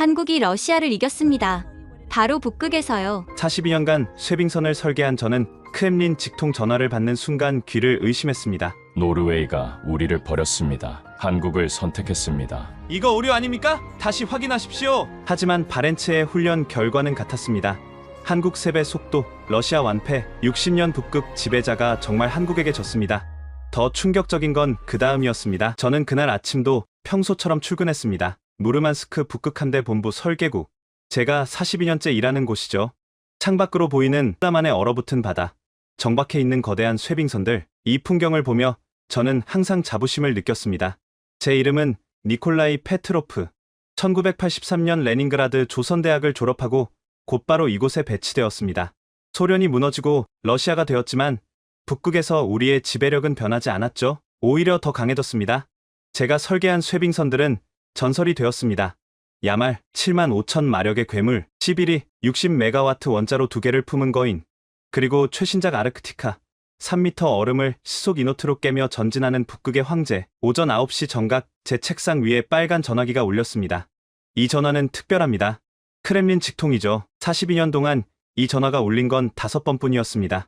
한국이 러시아를 이겼습니다. 바로 북극에서요. 42년간 쇄빙선을 설계한 저는 크렘린 직통 전화를 받는 순간 귀를 의심했습니다. 노르웨이가 우리를 버렸습니다. 한국을 선택했습니다. 이거 오류 아닙니까? 다시 확인하십시오. 하지만 바렌츠의 훈련 결과는 같았습니다. 한국 3배 속도, 러시아 완패, 60년 북극 지배자가 정말 한국에게 졌습니다. 더 충격적인 건 그 다음이었습니다. 저는 그날 아침도 평소처럼 출근했습니다. 무르만스크 북극함대 본부 설계국. 제가 42년째 일하는 곳이죠. 창밖으로 보이는 땀 안에 얼어붙은 바다, 정박해 있는 거대한 쇄빙선들, 이 풍경을 보며 저는 항상 자부심을 느꼈습니다. 제 이름은 니콜라이 페트로프. 1983년 레닌그라드 조선대학을 졸업하고 곧바로 이곳에 배치되었습니다. 소련이 무너지고 러시아가 되었지만 북극에서 우리의 지배력은 변하지 않았죠. 오히려 더 강해졌습니다. 제가 설계한 쇄빙선들은 전설이 되었습니다. 야말 7만 5천 마력의 괴물, 시비리 60메가와트 원자로 2개를 품은 거인, 그리고 최신작 아르크티카 3m 얼음을 시속 이노트로 깨며 전진하는 북극의 황제. 오전 9시 정각 제 책상 위에 빨간 전화기가 울렸습니다. 이 전화는 특별합니다. 크렘린 직통이죠. 42년 동안 이 전화가 울린 건 5번뿐이었습니다.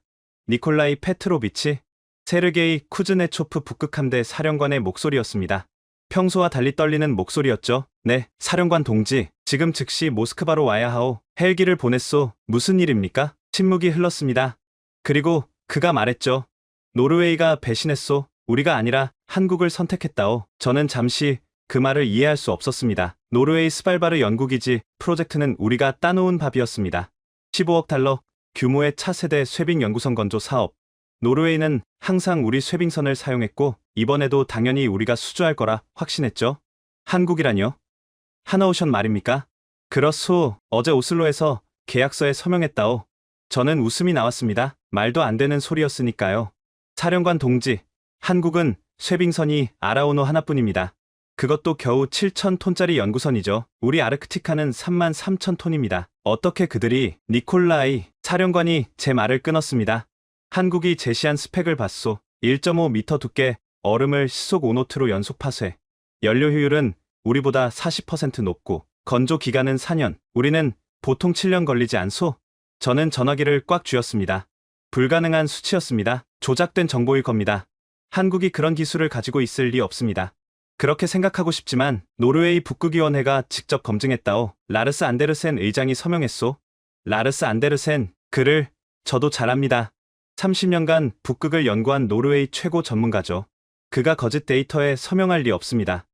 니콜라이 페트로비치, 세르게이 쿠즈네초프 북극함대 사령관의 목소리였습니다. 평소와 달리 떨리는 목소리였죠. 네, 사령관 동지, 지금 즉시 모스크바로 와야 하오. 헬기를 보냈소. 무슨 일입니까? 침묵이 흘렀습니다. 그리고 그가 말했죠. 노르웨이가 배신했소. 우리가 아니라 한국을 선택했다오. 저는 잠시 그 말을 이해할 수 없었습니다. 노르웨이 스발바르 연구기지 프로젝트는 우리가 따놓은 밥이었습니다. 15억 달러 규모의 차세대 쇄빙 연구선 건조 사업. 노르웨이는 항상 우리 쇄빙선을 사용했고 이번에도 당연히 우리가 수주할 거라 확신했죠. 한국이라뇨? 하나오션 말입니까? 그렇소. 어제 오슬로에서 계약서에 서명했다오. 저는 웃음이 나왔습니다. 말도 안 되는 소리였으니까요. 사령관 동지, 한국은 쇄빙선이 아라오노 하나뿐입니다. 그것도 겨우 7,000톤짜리 연구선이죠. 우리 아르크티카는 33,000톤입니다. 어떻게 그들이... 니콜라이 사령관이 제 말을 끊었습니다. 한국이 제시한 스펙을 봤소. 1.5m 두께, 얼음을 시속 5노트로 연속 파쇄. 연료 효율은 우리보다 40% 높고 건조 기간은 4년. 우리는 보통 7년 걸리지 않소? 저는 전화기를 꽉 쥐었습니다. 불가능한 수치였습니다. 조작된 정보일 겁니다. 한국이 그런 기술을 가지고 있을 리 없습니다. 그렇게 생각하고 싶지만 노르웨이 북극위원회가 직접 검증했다오. 라르스 안데르센 의장이 서명했소. 라르스 안데르센, 그를 저도 잘 압니다. 30년간 북극을 연구한 노르웨이 최고 전문가죠. 그가 거짓 데이터에 서명할 리 없습니다.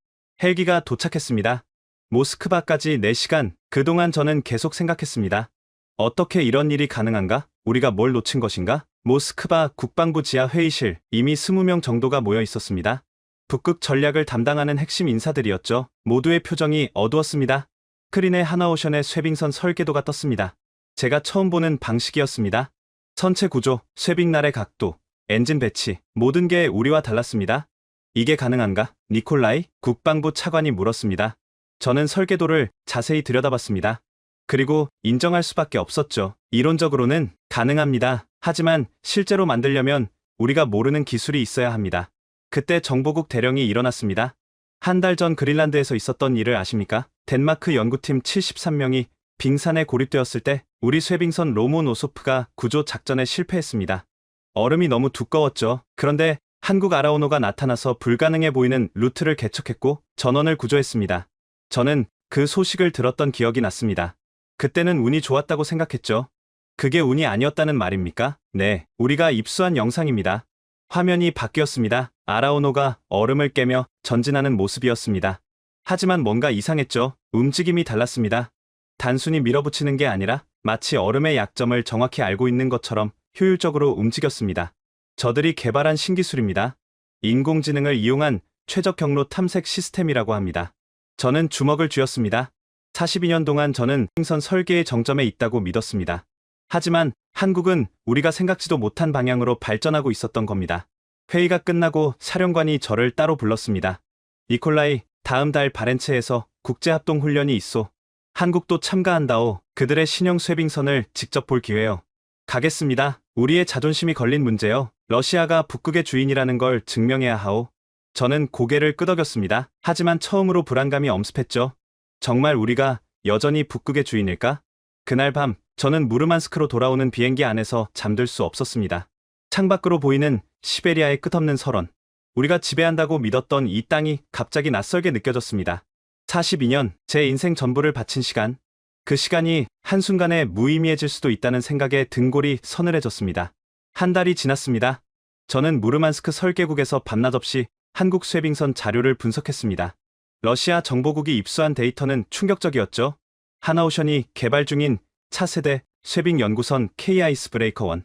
헬기가 도착했습니다. 모스크바까지 4시간. 그동안 저는 계속 생각했습니다. 어떻게 이런 일이 가능한가? 우리가 뭘 놓친 것인가? 모스크바 국방부 지하 회의실, 이미 20명 정도가 모여 있었습니다. 북극 전략을 담당하는 핵심 인사들이었죠. 모두의 표정이 어두웠습니다. 크린의 하나오션의 쇄빙선 설계도가 떴습니다. 제가 처음 보는 방식이었습니다. 선체 구조, 쇄빙날의 각도, 엔진 배치, 모든 게 우리와 달랐습니다. 이게 가능한가? 니콜라이? 국방부 차관이 물었습니다. 저는 설계도를 자세히 들여다봤습니다. 그리고 인정할 수밖에 없었죠. 이론적으로는 가능합니다. 하지만 실제로 만들려면 우리가 모르는 기술이 있어야 합니다. 그때 정보국 대령이 일어났습니다. 한 달 전 그린란드에서 있었던 일을 아십니까? 덴마크 연구팀 73명이 빙산에 고립되었을 때 우리 쇄빙선 로모노소프가 구조 작전에 실패했습니다. 얼음이 너무 두꺼웠죠. 그런데 한국 아라오노가 나타나서 불가능해 보이는 루트를 개척했고 전원을 구조했습니다. 저는 그 소식을 들었던 기억이 났습니다. 그때는 운이 좋았다고 생각했죠. 그게 운이 아니었다는 말입니까? 네, 우리가 입수한 영상입니다. 화면이 바뀌었습니다. 아라오노가 얼음을 깨며 전진하는 모습이었습니다. 하지만 뭔가 이상했죠. 움직임이 달랐습니다. 단순히 밀어붙이는 게 아니라 마치 얼음의 약점을 정확히 알고 있는 것처럼 효율적으로 움직였습니다. 저들이 개발한 신기술입니다. 인공지능을 이용한 최적 경로 탐색 시스템이라고 합니다. 저는 주먹을 쥐었습니다. 42년 동안 저는 쇄빙선 설계의 정점에 있다고 믿었습니다. 하지만 한국은 우리가 생각지도 못한 방향으로 발전하고 있었던 겁니다. 회의가 끝나고 사령관이 저를 따로 불렀습니다. 니콜라이, 다음 달 바렌츠에서 국제합동훈련이 있소. 한국도 참가한다오. 그들의 신형 쇄빙선을 직접 볼 기회요. 가겠습니다. 우리의 자존심이 걸린 문제요. 러시아가 북극의 주인이라는 걸 증명해야 하오. 저는 고개를 끄덕였습니다. 하지만 처음으로 불안감이 엄습했죠. 정말 우리가 여전히 북극의 주인일까? 그날 밤 저는 무르만스크로 돌아오는 비행기 안에서 잠들 수 없었습니다. 창밖으로 보이는 시베리아의 끝없는 설원. 우리가 지배한다고 믿었던 이 땅이 갑자기 낯설게 느껴졌습니다. 42년, 제 인생 전부를 바친 시간. 그 시간이 한순간에 무의미해질 수도 있다는 생각에 등골이 서늘해졌습니다. 한 달이 지났습니다. 저는 무르만스크 설계국에서 밤낮 없이 한국 쇄빙선 자료를 분석했습니다. 러시아 정보국이 입수한 데이터는 충격적이었죠. 하나오션이 개발 중인 차세대 쇄빙 연구선 K-아이스브레이커 1.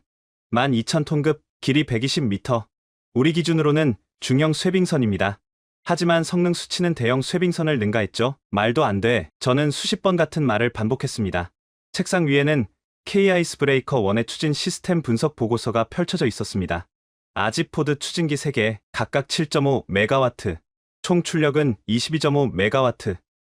12,000톤급, 길이 120m. 우리 기준으로는 중형 쇄빙선입니다. 하지만 성능 수치는 대형 쇄빙선을 능가했죠. 말도 안 돼. 저는 수십 번 같은 말을 반복했습니다. 책상 위에는 K-아이스브레이커 1의 추진 시스템 분석 보고서가 펼쳐져 있었습니다. 아지포드 추진기 3개, 각각 7.5메가와트, 총 출력은 22.5메가와트.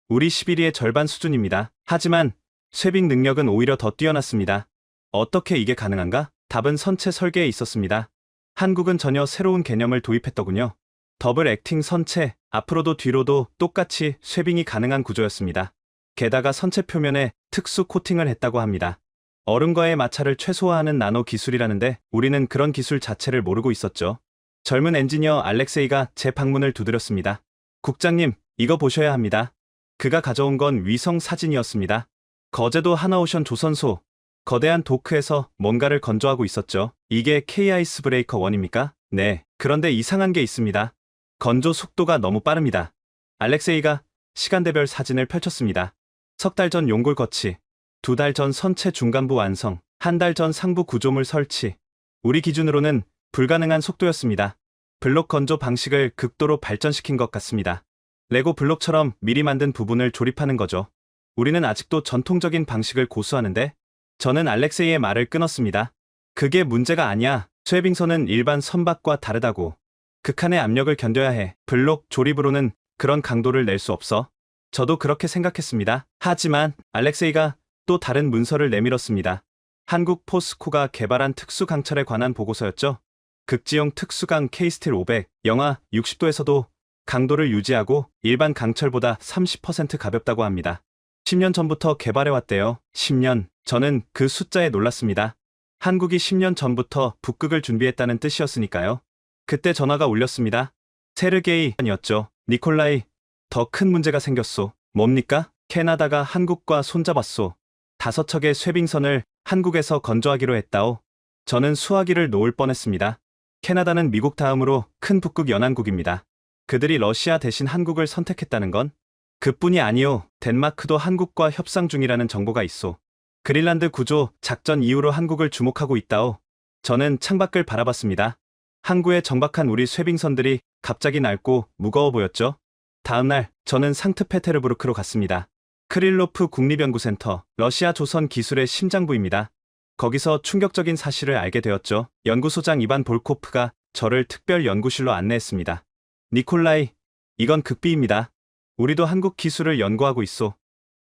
우리 11위의 절반 수준입니다. 하지만 쇄빙 능력은 오히려 더 뛰어났습니다. 어떻게 이게 가능한가? 답은 선체 설계에 있었습니다. 한국은 전혀 새로운 개념을 도입했더군요. 더블 액팅 선체, 앞으로도 뒤로도 똑같이 쇄빙이 가능한 구조였습니다. 게다가 선체 표면에 특수 코팅을 했다고 합니다. 얼음과의 마찰을 최소화하는 나노 기술이라는데 우리는 그런 기술 자체를 모르고 있었죠. 젊은 엔지니어 알렉세이가 제 방문을 두드렸습니다. 국장님, 이거 보셔야 합니다. 그가 가져온 건 위성 사진이었습니다. 거제도 하나오션 조선소, 거대한 도크에서 뭔가를 건조하고 있었죠. 이게 K-아이스브레이커 1입니까? 네, 그런데 이상한 게 있습니다. 건조 속도가 너무 빠릅니다. 알렉세이가 시간대별 사진을 펼쳤습니다. 석 달 전 용골 거치, 2달 전 선체 중간부 완성, 1달 전 상부 구조물 설치. 우리 기준으로는 불가능한 속도였습니다. 블록 건조 방식을 극도로 발전시킨 것 같습니다. 레고 블록처럼 미리 만든 부분을 조립하는 거죠. 우리는 아직도 전통적인 방식을 고수하는데, 저는 알렉세이의 말을 끊었습니다. 그게 문제가 아니야. 쇄빙선은 일반 선박과 다르다고. 극한의 압력을 견뎌야 해. 블록 조립으로는 그런 강도를 낼 수 없어. 저도 그렇게 생각했습니다. 하지만 알렉세이가 또 다른 문서를 내밀었습니다. 한국 포스코가 개발한 특수강철에 관한 보고서였죠. 극지용 특수강 K-스틸 500, 영하 60도에서도 강도를 유지하고 일반 강철보다 30% 가볍다고 합니다. 10년 전부터 개발해왔대요. 10년. 저는 그 숫자에 놀랐습니다. 한국이 10년 전부터 북극을 준비했다는 뜻이었으니까요. 그때 전화가 울렸습니다. 세르게이였죠. 니콜라이, 더 큰 문제가 생겼소. 뭡니까? 캐나다가 한국과 손잡았소. 5척의 쇄빙선을 한국에서 건조하기로 했다오. 저는 수화기를 놓을 뻔했습니다. 캐나다는 미국 다음으로 큰 북극 연안국입니다. 그들이 러시아 대신 한국을 선택했다는 건 그뿐이 아니오. 덴마크도 한국과 협상 중이라는 정보가 있소. 그린란드 구조 작전 이후로 한국을 주목하고 있다오. 저는 창밖을 바라봤습니다. 항구에 정박한 우리 쇄빙선들이 갑자기 낡고 무거워 보였죠. 다음날 저는 상트페테르부르크로 갔습니다. 크릴로프 국립연구센터, 러시아 조선 기술의 심장부입니다. 거기서 충격적인 사실을 알게 되었죠. 연구소장 이반 볼코프가 저를 특별 연구실로 안내했습니다. 니콜라이, 이건 극비입니다. 우리도 한국 기술을 연구하고 있소.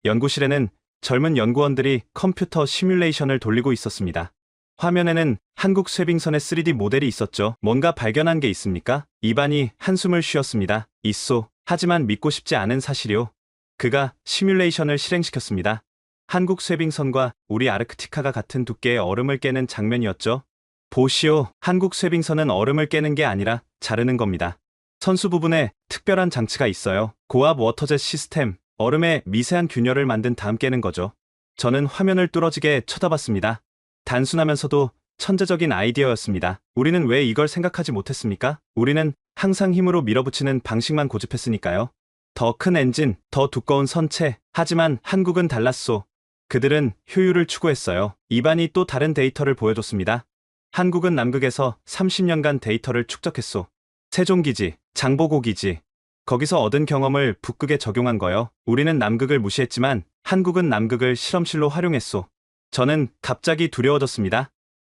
연구실에는 젊은 연구원들이 컴퓨터 시뮬레이션을 돌리고 있었습니다. 화면에는 한국 쇄빙선의 3D 모델이 있었죠. 뭔가 발견한 게 있습니까? 이반이 한숨을 쉬었습니다. 있소. 하지만 믿고 싶지 않은 사실이오. 그가 시뮬레이션을 실행시켰습니다. 한국 쇄빙선과 우리 아르크티카가 같은 두께의 얼음을 깨는 장면이었죠. 보시오. 한국 쇄빙선은 얼음을 깨는 게 아니라 자르는 겁니다. 선수 부분에 특별한 장치가 있어요. 고압 워터젯 시스템, 얼음에 미세한 균열을 만든 다음 깨는 거죠. 저는 화면을 뚫어지게 쳐다봤습니다. 단순하면서도 천재적인 아이디어였습니다. 우리는 왜 이걸 생각하지 못했습니까? 우리는 항상 힘으로 밀어붙이는 방식만 고집했으니까요. 더 큰 엔진, 더 두꺼운 선체. 하지만 한국은 달랐소. 그들은 효율을 추구했어요. 이반이 또 다른 데이터를 보여줬습니다. 한국은 남극에서 30년간 데이터를 축적했소. 세종기지, 장보고기지. 거기서 얻은 경험을 북극에 적용한 거요. 우리는 남극을 무시했지만 한국은 남극을 실험실로 활용했소. 저는 갑자기 두려워졌습니다.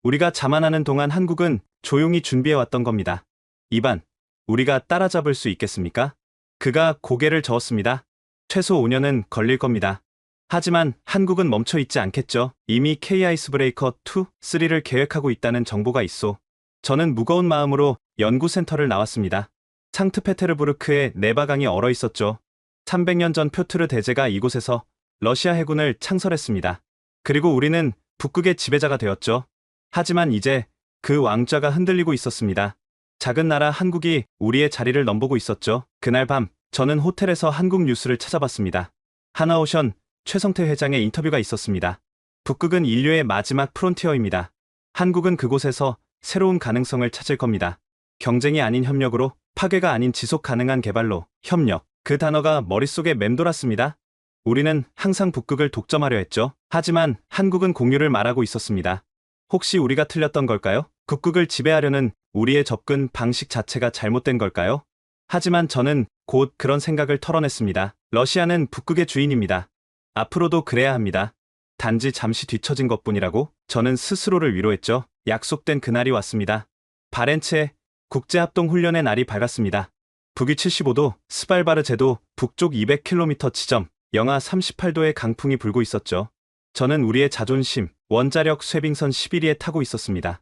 우리가 자만하는 동안 한국은 조용히 준비해왔던 겁니다. 이반, 우리가 따라잡을 수 있겠습니까? 그가 고개를 저었습니다. 최소 5년은 걸릴 겁니다. 하지만 한국은 멈춰있지 않겠죠. 이미 K-아이스브레이커 2, 3를 계획하고 있다는 정보가 있소. 저는 무거운 마음으로 연구센터를 나왔습니다. 상트페테르부르크에 네바강이 얼어있었죠. 300년 전 표트르 대제가 이곳에서 러시아 해군을 창설했습니다. 그리고 우리는 북극의 지배자가 되었죠. 하지만 이제 그 왕좌가 흔들리고 있었습니다. 작은 나라 한국이 우리의 자리를 넘보고 있었죠. 그날 밤 저는 호텔에서 한국 뉴스를 찾아봤습니다. 하나오션 최성태 회장의 인터뷰가 있었습니다. 북극은 인류의 마지막 프론티어입니다. 한국은 그곳에서 새로운 가능성을 찾을 겁니다. 경쟁이 아닌 협력으로, 파괴가 아닌 지속 가능한 개발로, 협력. 그 단어가 머릿속에 맴돌았습니다. 우리는 항상 북극을 독점하려 했죠. 하지만 한국은 공유를 말하고 있었습니다. 혹시 우리가 틀렸던 걸까요? 북극을 지배하려는 우리의 접근 방식 자체가 잘못된 걸까요? 하지만 저는 곧 그런 생각을 털어냈습니다. 러시아는 북극의 주인입니다. 앞으로도 그래야 합니다. 단지 잠시 뒤처진 것뿐이라고 저는 스스로를 위로했죠. 약속된 그날이 왔습니다. 바렌츠의 국제합동훈련의 날이 밝았습니다. 북위 75도, 스발바르제도 북쪽 200km 지점, 영하 38도의 강풍이 불고 있었죠. 저는 우리의 자존심, 원자력 쇄빙선 11위에 타고 있었습니다.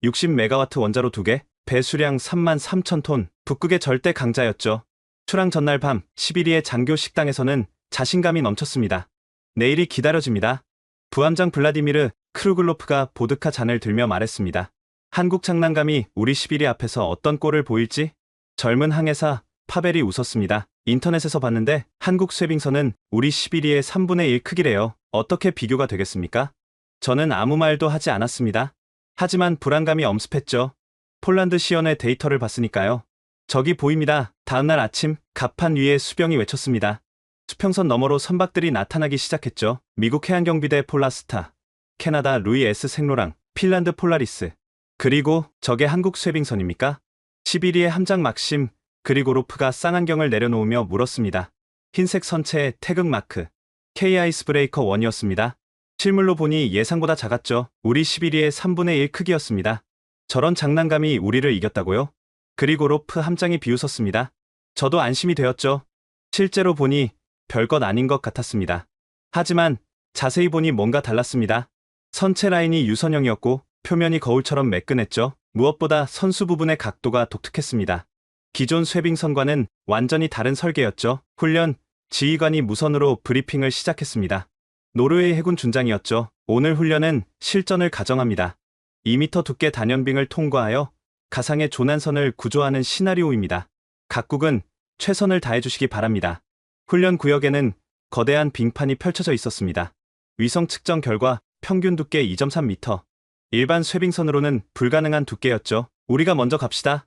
60메가와트 원자로 2개, 배수량 33,000톤, 북극의 절대 강자였죠. 출항 전날 밤 11위의 장교 식당에서는 자신감이 넘쳤습니다. 내일이 기다려집니다. 부함장 블라디미르 크루글로프가 보드카 잔을 들며 말했습니다. 한국 장난감이 우리 11위 앞에서 어떤 꼴을 보일지? 젊은 항해사 파벨이 웃었습니다. 인터넷에서 봤는데 한국 쇄빙선은 우리 11위의 3분의 1 크기래요. 어떻게 비교가 되겠습니까? 저는 아무 말도 하지 않았습니다. 하지만 불안감이 엄습했죠. 폴란드 시연의 데이터를 봤으니까요. 저기 보입니다. 다음날 아침 갑판 위에 수병이 외쳤습니다. 수평선 너머로 선박들이 나타나기 시작했죠. 미국 해안경비대 폴라스타, 캐나다 루이 S 생로랑, 핀란드 폴라리스. 그리고 저게 한국 쇄빙선입니까? 11위의 함장 막심 그리고로프가 쌍안경을 내려놓으며 물었습니다. 흰색 선체의 태극 마크, K 아이스브레이커 1이었습니다. 실물로 보니 예상보다 작았죠. 우리 11위의 3분의 1 크기였습니다. 저런 장난감이 우리를 이겼다고요? 그리고로프 함장이 비웃었습니다. 저도 안심이 되었죠. 실제로 보니 별것 아닌 것 같았습니다. 하지만 자세히 보니 뭔가 달랐습니다. 선체 라인이 유선형이었고 표면이 거울처럼 매끈했죠. 무엇보다 선수 부분의 각도가 독특했습니다. 기존 쇄빙선과는 완전히 다른 설계였죠. 훈련, 지휘관이 무선으로 브리핑을 시작했습니다. 노르웨이 해군 준장이었죠. 오늘 훈련은 실전을 가정합니다. 2m 두께 단연빙을 통과하여 가상의 조난선을 구조하는 시나리오입니다. 각국은 최선을 다해주시기 바랍니다. 훈련 구역에는 거대한 빙판이 펼쳐져 있었습니다. 위성 측정 결과 평균 두께 2.3m. 일반 쇄빙선으로는 불가능한 두께였죠. 우리가 먼저 갑시다.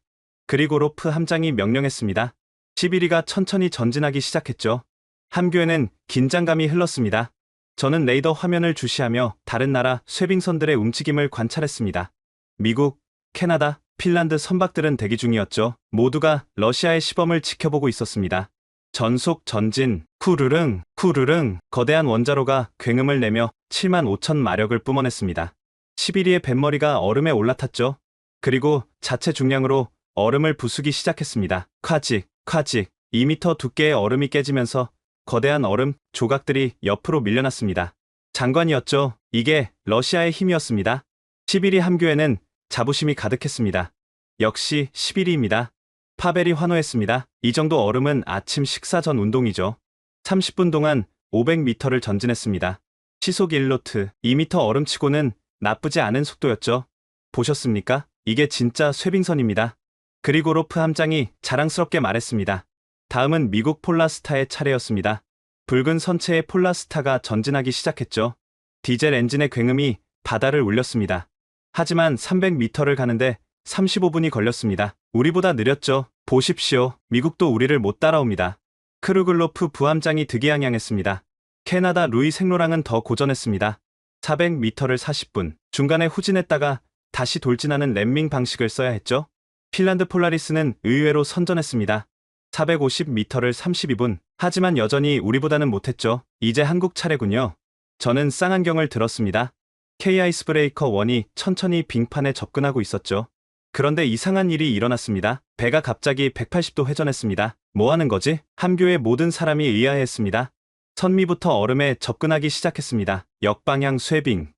그리고 로프 함장이 명령했습니다. 11위가 천천히 전진하기 시작했죠. 함교에는 긴장감이 흘렀습니다. 저는 레이더 화면을 주시하며 다른 나라 쇄빙선들의 움직임을 관찰했습니다. 미국, 캐나다, 핀란드 선박들은 대기 중이었죠. 모두가 러시아의 시범을 지켜보고 있었습니다. 전속 전진, 쿠르릉, 쿠르릉. 거대한 원자로가 굉음을 내며 75,000 마력을 뿜어냈습니다. 11위의 뱃머리가 얼음에 올라탔죠. 그리고 자체 중량으로 얼음을 부수기 시작했습니다. 콰직, 콰직. 2m 두께의 얼음이 깨지면서 거대한 얼음 조각들이 옆으로 밀려났습니다. 장관이었죠. 이게 러시아의 힘이었습니다. 11위 함교에는 자부심이 가득했습니다. 역시 11위입니다. 파벨이 환호했습니다. 이 정도 얼음은 아침 식사 전 운동이죠. 30분 동안 500m를 전진했습니다. 시속 1노트, 2m 얼음치고는 나쁘지 않은 속도였죠. 보셨습니까? 이게 진짜 쇄빙선입니다. 그리고 로프 함장이 자랑스럽게 말했습니다. 다음은 미국 폴라스타의 차례였습니다. 붉은 선체의 폴라스타가 전진하기 시작했죠. 디젤 엔진의 굉음이 바다를 울렸습니다. 하지만 300m를 가는데 35분이 걸렸습니다. 우리보다 느렸죠. 보십시오. 미국도 우리를 못 따라옵니다. 크루글로프 부함장이 득이양양했습니다. 캐나다 루이 생로랑은 더 고전했습니다. 400m를 40분, 중간에 후진했다가 다시 돌진하는 램밍 방식을 써야 했죠. 핀란드 폴라리스는 의외로 선전했습니다. 450m를 32분, 하지만 여전히 우리보다는 못했죠. 이제 한국 차례군요. 저는 쌍안경을 들었습니다. K 아이스브레이커 1이 천천히 빙판에 접근하고 있었죠. 그런데 이상한 일이 일어났습니다. 배가 갑자기 180도 회전했습니다. 뭐 하는 거지? 함교의 모든 사람이 의아해했습니다. 선미부터 얼음에 접근하기 시작했습니다. 역방향 쇄빙.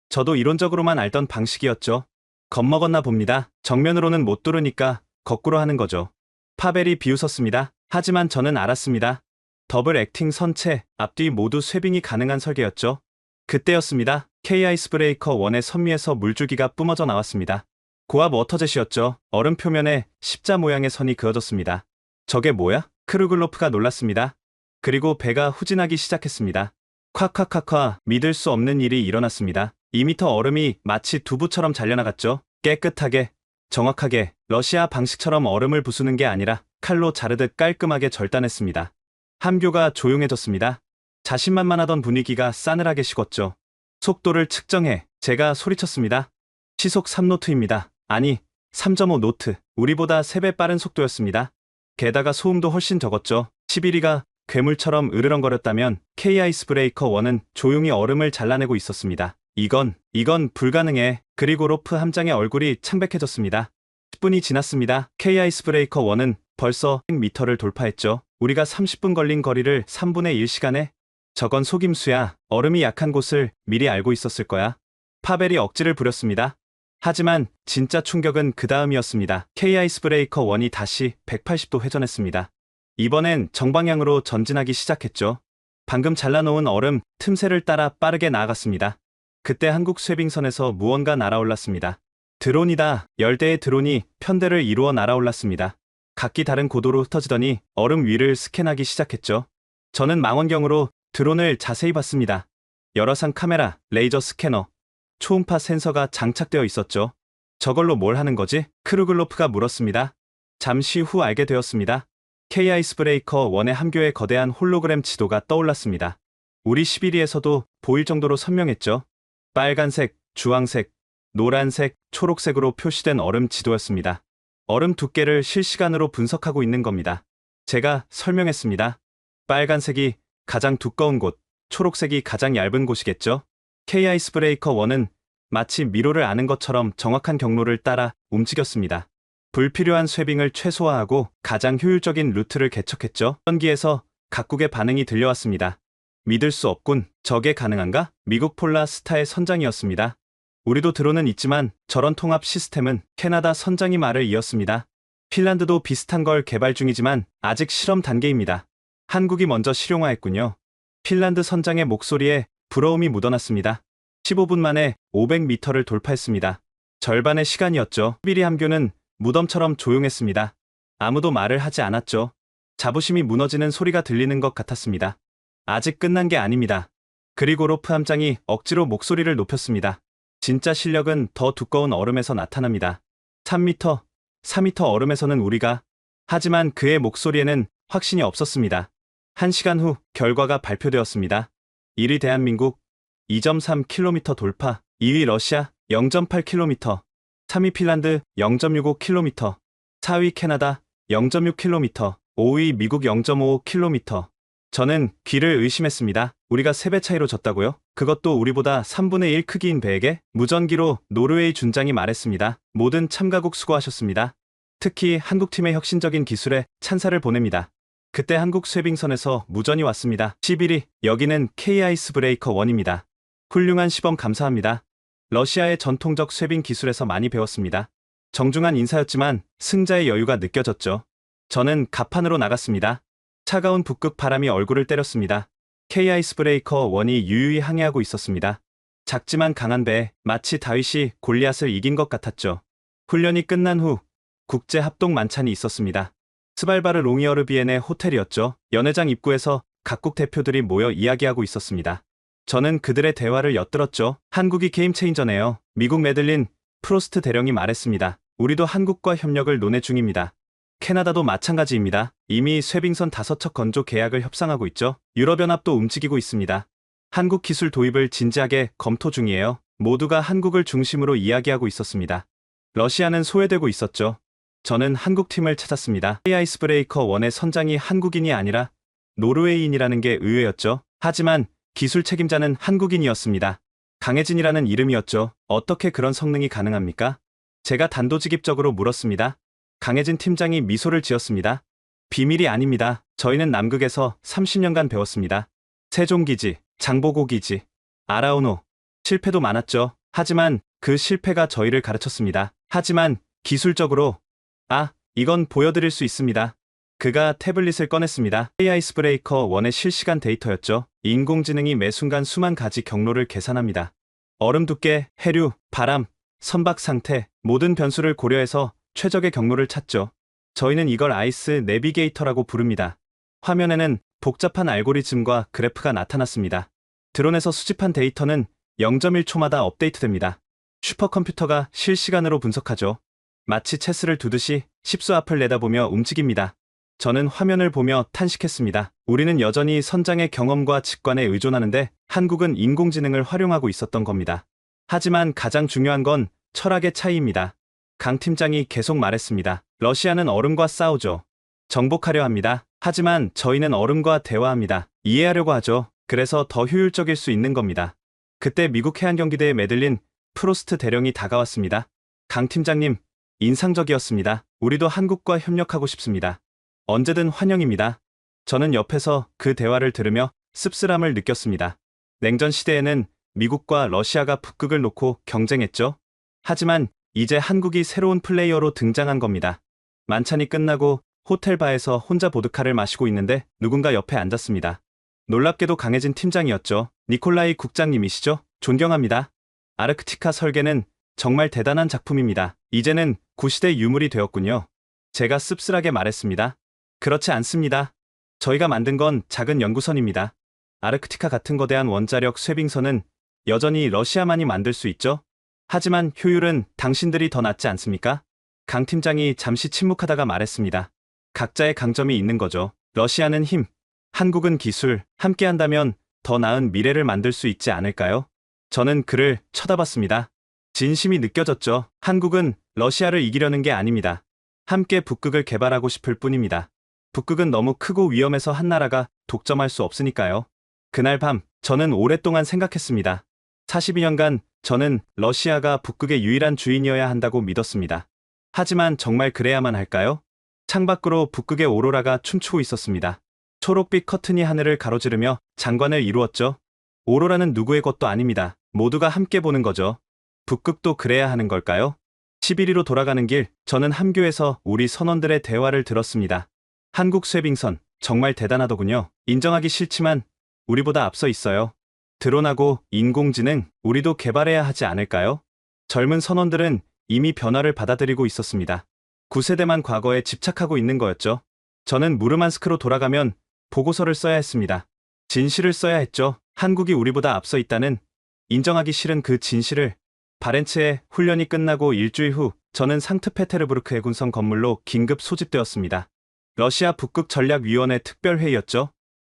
저도 이론적으로만 알던 방식이었죠. 겁먹었나 봅니다. 정면으로는 못 뚫으니까 거꾸로 하는 거죠. 파벨이 비웃었습니다. 하지만 저는 알았습니다. 더블 액팅 선체, 앞뒤 모두 쇄빙이 가능한 설계였죠. 그때였습니다. K 아이스 브레이커 1의 선미에서 물줄기가 뿜어져 나왔습니다. 고압 워터젯이었죠. 얼음 표면에 십자 모양의 선이 그어졌습니다. 저게 뭐야? 크루글로프가 놀랐습니다. 그리고 배가 후진하기 시작했습니다. 콱콱콱콱 믿을 수 없는 일이 일어났습니다. 2m 얼음이 마치 두부처럼 잘려나갔죠. 깨끗하게, 정확하게, 러시아 방식처럼 얼음을 부수는 게 아니라 칼로 자르듯 깔끔하게 절단했습니다. 함교가 조용해졌습니다. 자신만만하던 분위기가 싸늘하게 식었죠. 속도를 측정해 제가 소리쳤습니다. 시속 3노트입니다. 아니, 3.5 노트. 우리보다 3배 빠른 속도였습니다. 게다가 소음도 훨씬 적었죠. 11위가 괴물처럼 으르렁거렸다면 K 아이스 브레이커 1은 조용히 얼음을 잘라내고 있었습니다. 이건 불가능해. 그리고 로프 함장의 얼굴이 창백해졌습니다. 10분이 지났습니다. K 아이스 브레이커 1은 벌써 100m를 돌파했죠. 우리가 30분 걸린 거리를 3분의 1 시간에? 저건 속임수야. 얼음이 약한 곳을 미리 알고 있었을 거야. 파벨이 억지를 부렸습니다. 하지만 진짜 충격은 그 다음이었습니다. K 아이스 브레이커 1이 다시 180도 회전했습니다. 이번엔 정방향으로 전진하기 시작했죠. 방금 잘라놓은 얼음 틈새를 따라 빠르게 나아갔습니다. 그때 한국 쇄빙선에서 무언가 날아올랐습니다. 드론이다. 열대의 드론이 편대를 이루어 날아올랐습니다. 각기 다른 고도로 흩어지더니 얼음 위를 스캔하기 시작했죠. 저는 망원경으로 드론을 자세히 봤습니다. 여러 상 카메라, 레이저 스캐너, 초음파 센서가 장착되어 있었죠. 저걸로 뭘 하는 거지? 크루글로프가 물었습니다. 잠시 후 알게 되었습니다. K 아이스 브레이커 1의 함교의 거대한 홀로그램 지도가 떠올랐습니다. 우리 11위에서도 보일 정도로 선명했죠. 빨간색, 주황색, 노란색, 초록색으로 표시된 얼음 지도였습니다. 얼음 두께를 실시간으로 분석하고 있는 겁니다. 제가 설명했습니다. 빨간색이 가장 두꺼운 곳, 초록색이 가장 얇은 곳이겠죠? K 아이스 브레이커 1은 마치 미로를 아는 것처럼 정확한 경로를 따라 움직였습니다. 불필요한 쇄빙을 최소화하고 가장 효율적인 루트를 개척했죠. 전기에서 각국의 반응이 들려왔습니다. 믿을 수 없군. 저게 가능한가? 미국 폴라스타의 선장이었습니다. 우리도 드론은 있지만 저런 통합 시스템은 캐나다 선장이 말을 이었습니다. 핀란드도 비슷한 걸 개발 중이지만 아직 실험 단계입니다. 한국이 먼저 실용화했군요. 핀란드 선장의 목소리에 부러움이 묻어났습니다. 15분 만에 500m를 돌파했습니다. 절반의 시간이었죠. 11위 함교는 무덤처럼 조용했습니다. 아무도 말을 하지 않았죠. 자부심이 무너지는 소리가 들리는 것 같았습니다. 아직 끝난 게 아닙니다. 그리고 로프 함장이 억지로 목소리를 높였습니다. 진짜 실력은 더 두꺼운 얼음에서 나타납니다. 3m, 4m 얼음에서는 우리가. 하지만 그의 목소리에는 확신이 없었습니다. 1시간 후 결과가 발표되었습니다. 1위 대한민국 2.3km 돌파, 2위 러시아 0.8km, 3위 핀란드 0.65km, 4위 캐나다 0.6km, 5위 미국 0.55km. 저는 귀를 의심했습니다. 우리가 3배 차이로 졌다고요? 그것도 우리보다 3분의 1 크기인 배에게? 무전기로 노르웨이 준장이 말했습니다. 모든 참가국 수고하셨습니다. 특히 한국팀의 혁신적인 기술에 찬사를 보냅니다. 그때 한국 쇄빙선에서 무전이 왔습니다. 11위, 여기는 K 아이스 브레이커 1입니다. 훌륭한 시범 감사합니다. 러시아의 전통적 쇄빙 기술에서 많이 배웠습니다. 정중한 인사였지만 승자의 여유가 느껴졌죠. 저는 갑판으로 나갔습니다. 차가운 북극 바람이 얼굴을 때렸습니다. K 아이스 브레이커 1이 유유히 항해하고 있었습니다. 작지만 강한 배, 마치 다윗이 골리앗을 이긴 것 같았죠. 훈련이 끝난 후 국제 합동 만찬이 있었습니다. 스발바르 롱이어르비엔의 호텔이었죠. 연회장 입구에서 각국 대표들이 모여 이야기하고 있었습니다. 저는 그들의 대화를 엿들었죠. 한국이 게임 체인저네요. 미국 메들린 프로스트 대령이 말했습니다. 우리도 한국과 협력을 논의 중입니다. 캐나다도 마찬가지입니다. 이미 쇄빙선 5척 건조 계약을 협상하고 있죠. 유럽연합도 움직이고 있습니다. 한국 기술 도입을 진지하게 검토 중이에요. 모두가 한국을 중심으로 이야기하고 있었습니다. 러시아는 소외되고 있었죠. 저는 한국팀을 찾았습니다. K 아이스 브레이커 1의 선장이 한국인이 아니라 노르웨이인이라는 게 의외였죠. 하지만 기술 책임자는 한국인이었습니다. 강혜진이라는 이름이었죠. 어떻게 그런 성능이 가능합니까? 제가 단도직입적으로 물었습니다. 강혜진 팀장이 미소를 지었습니다. 비밀이 아닙니다. 저희는 남극에서 30년간 배웠습니다. 세종기지, 장보고기지, 아라오노. 실패도 많았죠. 하지만 그 실패가 저희를 가르쳤습니다. 하지만 기술적으로, 이건 보여드릴 수 있습니다. 그가 태블릿을 꺼냈습니다. 아이스 브레이커 1의 실시간 데이터였죠. 인공지능이 매 순간 수만 가지 경로를 계산합니다. 얼음 두께, 해류, 바람, 선박 상태, 모든 변수를 고려해서 최적의 경로를 찾죠. 저희는 이걸 아이스 내비게이터라고 부릅니다. 화면에는 복잡한 알고리즘과 그래프가 나타났습니다. 드론에서 수집한 데이터는 0.1초마다 업데이트됩니다. 슈퍼컴퓨터가 실시간으로 분석하죠. 마치 체스를 두듯이 십수 앞을 내다보며 움직입니다. 저는 화면을 보며 탄식했습니다. 우리는 여전히 선장의 경험과 직관에 의존하는데 한국은 인공지능을 활용하고 있었던 겁니다. 하지만 가장 중요한 건 철학의 차이입니다. 강 팀장이 계속 말했습니다. 러시아는 얼음과 싸우죠. 정복하려 합니다. 하지만 저희는 얼음과 대화합니다. 이해하려고 하죠. 그래서 더 효율적일 수 있는 겁니다. 그때 미국 해안경기대에 매들린 프로스트 대령이 다가왔습니다. 강 팀장님, 인상적이었습니다. 우리도 한국과 협력하고 싶습니다. 언제든 환영입니다. 저는 옆에서 그 대화를 들으며 씁쓸함을 느꼈습니다. 냉전 시대에는 미국과 러시아가 북극을 놓고 경쟁했죠. 하지만 이제 한국이 새로운 플레이어로 등장한 겁니다. 만찬이 끝나고 호텔 바에서 혼자 보드카를 마시고 있는데 누군가 옆에 앉았습니다. 놀랍게도 강해진 팀장이었죠. 니콜라이 국장님이시죠? 존경합니다. 아르크티카 설계는 정말 대단한 작품입니다. 이제는 구시대 유물이 되었군요. 제가 씁쓸하게 말했습니다. 그렇지 않습니다. 저희가 만든 건 작은 연구선입니다. 아르크티카 같은 거대한 원자력 쇄빙선은 여전히 러시아만이 만들 수 있죠. 하지만 효율은 당신들이 더 낫지 않습니까? 강 팀장이 잠시 침묵하다가 말했습니다. 각자의 강점이 있는 거죠. 러시아는 힘, 한국은 기술, 함께한다면 더 나은 미래를 만들 수 있지 않을까요? 저는 그를 쳐다봤습니다. 진심이 느껴졌죠. 한국은 러시아를 이기려는 게 아닙니다. 함께 북극을 개발하고 싶을 뿐입니다. 북극은 너무 크고 위험해서 한 나라가 독점할 수 없으니까요. 그날 밤 저는 오랫동안 생각했습니다. 42년간 저는 러시아가 북극의 유일한 주인이어야 한다고 믿었습니다. 하지만 정말 그래야만 할까요? 창밖으로 북극의 오로라가 춤추고 있었습니다. 초록빛 커튼이 하늘을 가로지르며 장관을 이루었죠. 오로라는 누구의 것도 아닙니다. 모두가 함께 보는 거죠. 북극도 그래야 하는 걸까요? 시비리로 돌아가는 길, 저는 함교에서 우리 선원들의 대화를 들었습니다. 한국 쇄빙선, 정말 대단하더군요. 인정하기 싫지만 우리보다 앞서 있어요. 드론하고 인공지능, 우리도 개발해야 하지 않을까요? 젊은 선원들은 이미 변화를 받아들이고 있었습니다. 9세대만 과거에 집착하고 있는 거였죠. 저는 무르만스크로 돌아가면 보고서를 써야 했습니다. 진실을 써야 했죠. 한국이 우리보다 앞서 있다는 인정하기 싫은 그 진실을. 바렌츠의 훈련이 끝나고 일주일 후 저는 상트페테르부르크 해군성 건물로 긴급 소집되었습니다. 러시아 북극전략위원회 특별회의였죠.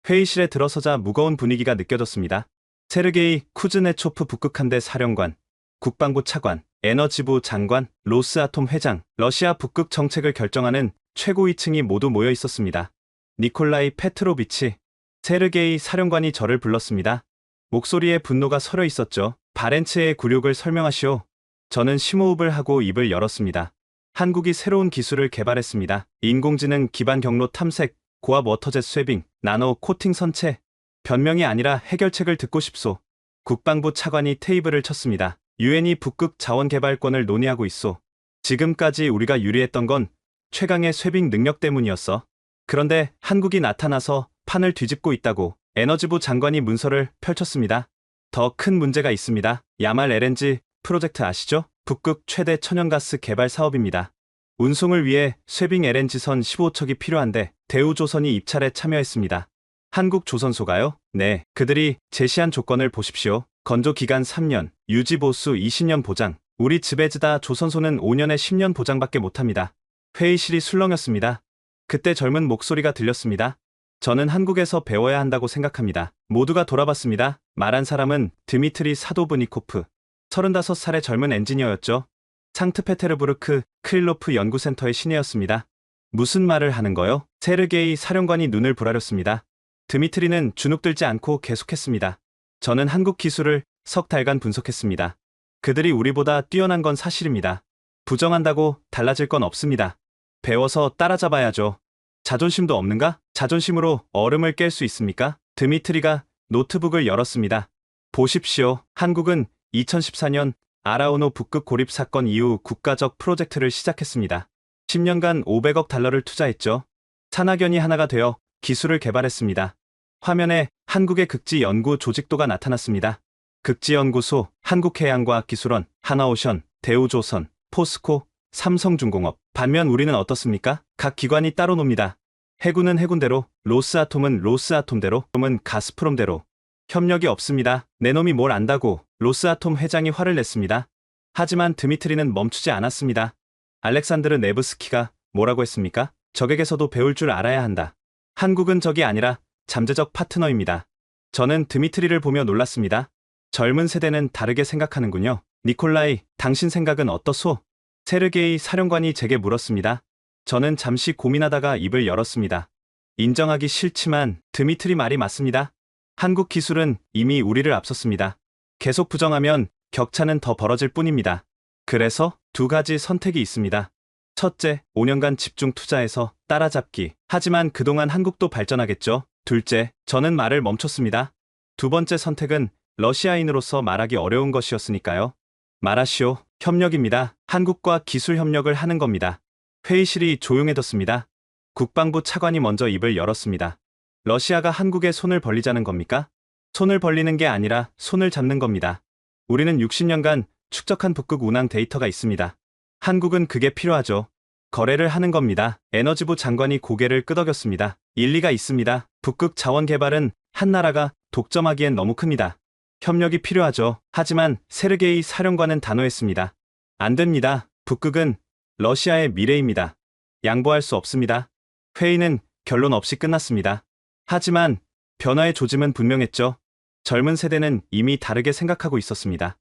회의실에 들어서자 무거운 분위기가 느껴졌습니다. 세르게이 쿠즈네초프 북극함대 사령관, 국방부 차관, 에너지부 장관, 로스아톰 회장, 러시아 북극 정책을 결정하는 최고위층이 모두 모여 있었습니다. 니콜라이 페트로비치, 세르게이 사령관이 저를 불렀습니다. 목소리에 분노가 서려 있었죠. 바렌츠의 굴욕을 설명하시오. 저는 심호흡을 하고 입을 열었습니다. 한국이 새로운 기술을 개발했습니다. 인공지능 기반 경로 탐색, 고압 워터젯 쇄빙, 나노 코팅 선체. 변명이 아니라 해결책을 듣고 싶소. 국방부 차관이 테이블을 쳤습니다. 유엔이 북극 자원 개발권을 논의하고 있소. 지금까지 우리가 유리했던 건 최강의 쇄빙 능력 때문이었어. 그런데 한국이 나타나서 판을 뒤집고 있다고. 에너지부 장관이 문서를 펼쳤습니다. 더 큰 문제가 있습니다. 야말 LNG 프로젝트 아시죠? 북극 최대 천연가스 개발 사업입니다. 운송을 위해 쇄빙 LNG선 15척이 필요한데 대우조선이 입찰에 참여했습니다. 한국 조선소가요? 네, 그들이 제시한 조건을 보십시오. 건조 기간 3년, 유지 보수 20년 보장. 우리 즈베즈다 조선소는 5년에 10년 보장밖에 못합니다. 회의실이 술렁였습니다. 그때 젊은 목소리가 들렸습니다. 저는 한국에서 배워야 한다고 생각합니다. 모두가 돌아봤습니다. 말한 사람은 드미트리 사도브니코프. 35살의 젊은 엔지니어였죠. 상트페테르부르크 크릴로프 연구센터의 신예였습니다. 무슨 말을 하는 거요? 세르게이 사령관이 눈을 부라렸습니다. 드미트리는 주눅들지 않고 계속했습니다. 저는 한국 기술을 석 달간 분석했습니다. 그들이 우리보다 뛰어난 건 사실입니다. 부정한다고 달라질 건 없습니다. 배워서 따라잡아야죠. 자존심도 없는가? 자존심으로 얼음을 깰 수 있습니까? 드미트리가 노트북을 열었습니다. 보십시오. 한국은 2014년 아라오노 북극 고립 사건 이후 국가적 프로젝트를 시작했습니다. 10년간 500억 달러를 투자했죠. 산학연이 하나가 되어 기술을 개발했습니다. 화면에 한국의 극지 연구 조직도가 나타났습니다. 극지연구소, 한국해양과학기술원, 하나오션, 대우조선, 포스코, 삼성중공업. 반면 우리는 어떻습니까? 각 기관이 따로 놉니다. 해군은 해군대로, 로스아톰은 로스아톰대로, 은 가스프롬대로. 협력이 없습니다. 내 놈이 뭘 안다고 로스아톰 회장이 화를 냈습니다. 하지만 드미트리는 멈추지 않았습니다. 알렉산드르 네브스키가 뭐라고 했습니까? 적에게서도 배울 줄 알아야 한다. 한국은 적이 아니라 잠재적 파트너입니다. 저는 드미트리를 보며 놀랐습니다. 젊은 세대는 다르게 생각하는군요. 니콜라이, 당신 생각은 어떠소? 세르게이 사령관이 제게 물었습니다. 저는 잠시 고민하다가 입을 열었습니다. 인정하기 싫지만 드미트리 말이 맞습니다. 한국 기술은 이미 우리를 앞섰습니다. 계속 부정하면 격차는 더 벌어질 뿐입니다. 그래서 두 가지 선택이 있습니다. 첫째, 5년간 집중 투자해서 따라잡기. 하지만 그동안 한국도 발전하겠죠. 둘째, 저는 말을 멈췄습니다. 두 번째 선택은 러시아인으로서 말하기 어려운 것이었으니까요. 말하시오. 협력입니다. 한국과 기술 협력을 하는 겁니다. 회의실이 조용해졌습니다. 국방부 차관이 먼저 입을 열었습니다. 러시아가 한국에 손을 벌리자는 겁니까? 손을 벌리는 게 아니라 손을 잡는 겁니다. 우리는 60년간 축적한 북극 운항 데이터가 있습니다. 한국은 그게 필요하죠. 거래를 하는 겁니다. 에너지부 장관이 고개를 끄덕였습니다. 일리가 있습니다. 북극 자원 개발은 한 나라가 독점하기엔 너무 큽니다. 협력이 필요하죠. 하지만 세르게이 사령관은 단호했습니다. 안 됩니다. 북극은 러시아의 미래입니다. 양보할 수 없습니다. 회의는 결론 없이 끝났습니다. 하지만 변화의 조짐은 분명했죠. 젊은 세대는 이미 다르게 생각하고 있었습니다.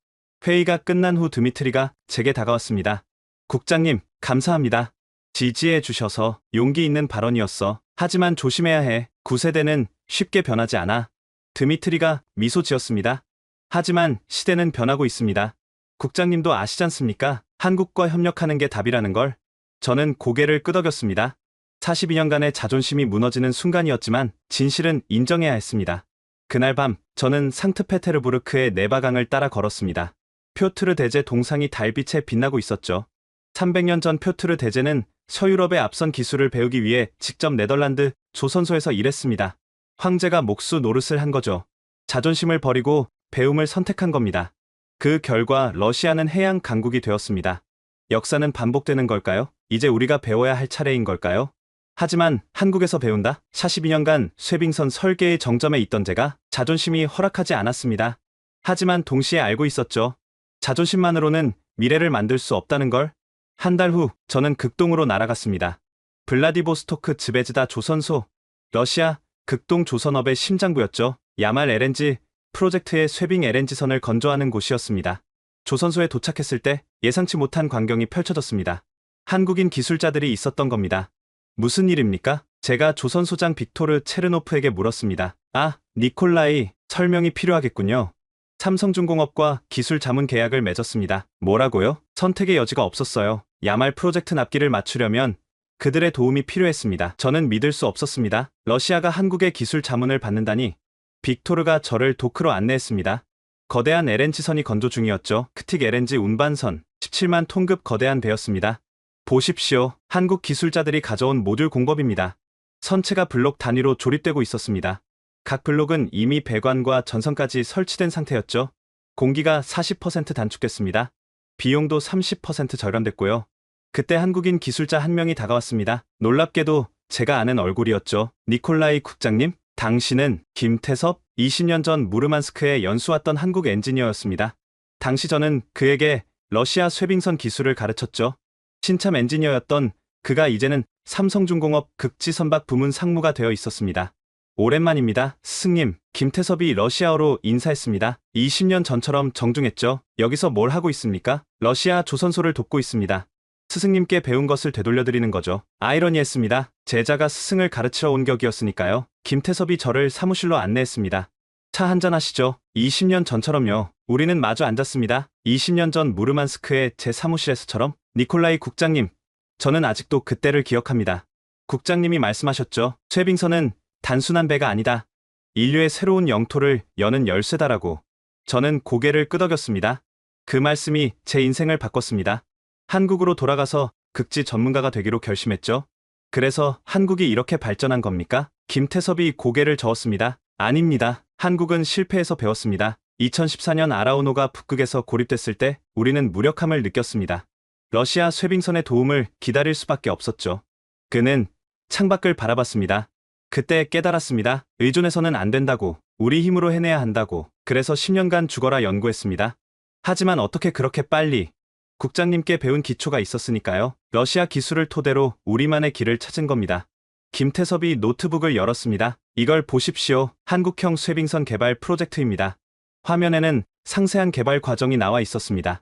회의가 끝난 후 드미트리가 제게 다가왔습니다. 국장님, 감사합니다. 지지해 주셔서 용기 있는 발언이었어. 하지만 조심해야 해. 9세대는 쉽게 변하지 않아. 드미트리가 미소 지었습니다. 하지만 시대는 변하고 있습니다. 국장님도 아시잖습니까? 한국과 협력하는 게 답이라는 걸. 저는 고개를 끄덕였습니다. 42년간의 자존심이 무너지는 순간이었지만 진실은 인정해야 했습니다. 그날 밤 저는 상트페테르부르크의 네바강을 따라 걸었습니다. 표트르 대제 동상이 달빛에 빛나고 있었죠. 300년 전 표트르 대제는 서유럽의 앞선 기술을 배우기 위해 직접 네덜란드 조선소에서 일했습니다. 황제가 목수 노릇을 한 거죠. 자존심을 버리고 배움을 선택한 겁니다. 그 결과 러시아는 해양 강국이 되었습니다. 역사는 반복되는 걸까요? 이제 우리가 배워야 할 차례인 걸까요? 하지만 한국에서 배운다? 42년간 쇠빙선 설계의 정점에 있던 제가 자존심이 허락하지 않았습니다. 하지만 동시에 알고 있었죠. 자존심만으로는 미래를 만들 수 없다는 걸. 한 달 후 저는 극동으로 날아갔습니다. 블라디보스토크 즈베즈다 조선소. 러시아 극동 조선업의 심장부였죠. 야말 LNG 프로젝트의 쇠빙 LNG선을 건조하는 곳이었습니다. 조선소에 도착했을 때 예상치 못한 광경이 펼쳐졌습니다. 한국인 기술자들이 있었던 겁니다. 무슨 일입니까? 제가 조선소장 빅토르 체르노프에게 물었습니다. 아, 니콜라이, 설명이 필요하겠군요. 삼성중공업과 기술 자문 계약을 맺었습니다. 뭐라고요? 선택의 여지가 없었어요. 야말 프로젝트 납기를 맞추려면 그들의 도움이 필요했습니다. 저는 믿을 수 없었습니다. 러시아가 한국의 기술 자문을 받는다니. 빅토르가 저를 도크로 안내했습니다. 거대한 LNG선이 건조 중이었죠. 크틱 LNG 운반선, 17만 톤급 거대한 배였습니다. 보십시오. 한국 기술자들이 가져온 모듈 공법입니다. 선체가 블록 단위로 조립되고 있었습니다. 각 블록은 이미 배관과 전선까지 설치된 상태였죠. 공기가 40% 단축됐습니다. 비용도 30% 절감됐고요. 그때 한국인 기술자 한 명이 다가왔습니다. 놀랍게도 제가 아는 얼굴이었죠. 니콜라이 국장님? 당신은 김태섭? 20년 전 무르만스크에 연수 왔던 한국 엔지니어였습니다. 당시 저는 그에게 러시아 쇠빙선 기술을 가르쳤죠. 신참 엔지니어였던 그가 이제는 삼성중공업 극지선박 부문 상무가 되어 있었습니다. 오랜만입니다. 스승님, 김태섭이 러시아어로 인사했습니다. 20년 전처럼 정중했죠. 여기서 뭘 하고 있습니까? 러시아 조선소를 돕고 있습니다. 스승님께 배운 것을 되돌려드리는 거죠. 아이러니했습니다. 제자가 스승을 가르치러 온 격이었으니까요. 김태섭이 저를 사무실로 안내했습니다. 차 한잔 하시죠. 20년 전처럼요. 우리는 마주 앉았습니다. 20년 전 무르만스크의 제 사무실에서처럼. 니콜라이 국장님, 저는 아직도 그때를 기억합니다. 국장님이 말씀하셨죠. 쇠빙선은 단순한 배가 아니다. 인류의 새로운 영토를 여는 열쇠다라고. 저는 고개를 끄덕였습니다. 그 말씀이 제 인생을 바꿨습니다. 한국으로 돌아가서 극지 전문가가 되기로 결심했죠. 그래서 한국이 이렇게 발전한 겁니까? 김태섭이 고개를 저었습니다. 아닙니다. 한국은 실패해서 배웠습니다. 2014년 아라오노가 북극에서 고립됐을 때 우리는 무력함을 느꼈습니다. 러시아 쇄빙선의 도움을 기다릴 수밖에 없었죠. 그는 창밖을 바라봤습니다. 그때 깨달았습니다. 의존해서는 안 된다고, 우리 힘으로 해내야 한다고. 그래서 10년간 죽어라 연구했습니다. 하지만 어떻게 그렇게 빨리? 국장님께 배운 기초가 있었으니까요. 러시아 기술을 토대로 우리만의 길을 찾은 겁니다. 김태섭이 노트북을 열었습니다. 이걸 보십시오. 한국형 쇄빙선 개발 프로젝트입니다. 화면에는 상세한 개발 과정이 나와 있었습니다.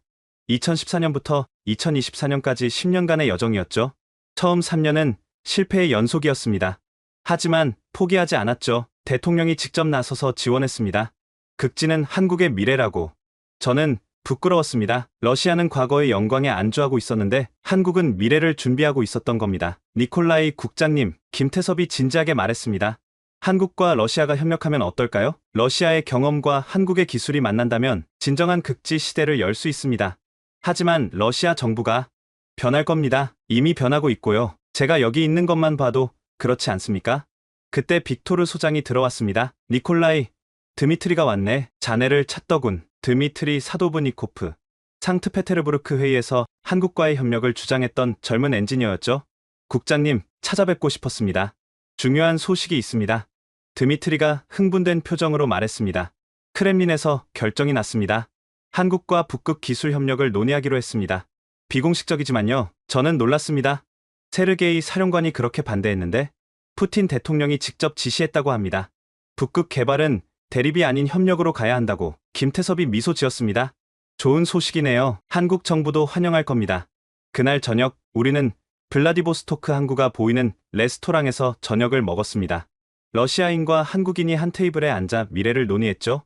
2014년부터 2024년까지 10년간의 여정이었죠. 처음 3년은 실패의 연속이었습니다. 하지만 포기하지 않았죠. 대통령이 직접 나서서 지원했습니다. 극진은 한국의 미래라고. 저는 부끄러웠습니다. 러시아는 과거의 영광에 안주하고 있었는데 한국은 미래를 준비하고 있었던 겁니다. 니콜라이 국장님, 김태섭이 진지하게 말했습니다. 한국과 러시아가 협력하면 어떨까요? 러시아의 경험과 한국의 기술이 만난다면 진정한 극지 시대를 열 수 있습니다. 하지만 러시아 정부가 변할 겁니다. 이미 변하고 있고요. 제가 여기 있는 것만 봐도 그렇지 않습니까? 그때 빅토르 소장이 들어왔습니다. 니콜라이, 드미트리가 왔네. 자네를 찾더군. 드미트리 사도브니코프. 상트페테르부르크 회의에서 한국과의 협력을 주장했던 젊은 엔지니어였죠. 국장님, 찾아뵙고 싶었습니다. 중요한 소식이 있습니다. 드미트리가 흥분된 표정으로 말했습니다. 크렘린에서 결정이 났습니다. 한국과 북극 기술 협력을 논의하기로 했습니다. 비공식적이지만요. 저는 놀랐습니다. 세르게이 사령관이 그렇게 반대했는데 푸틴 대통령이 직접 지시했다고 합니다. 북극 개발은 대립이 아닌 협력으로 가야 한다고. 김태섭이 미소 지었습니다. 좋은 소식이네요. 한국 정부도 환영할 겁니다. 그날 저녁 우리는 블라디보스토크 항구가 보이는 레스토랑에서 저녁을 먹었습니다. 러시아인과 한국인이 한 테이블에 앉아 미래를 논의했죠.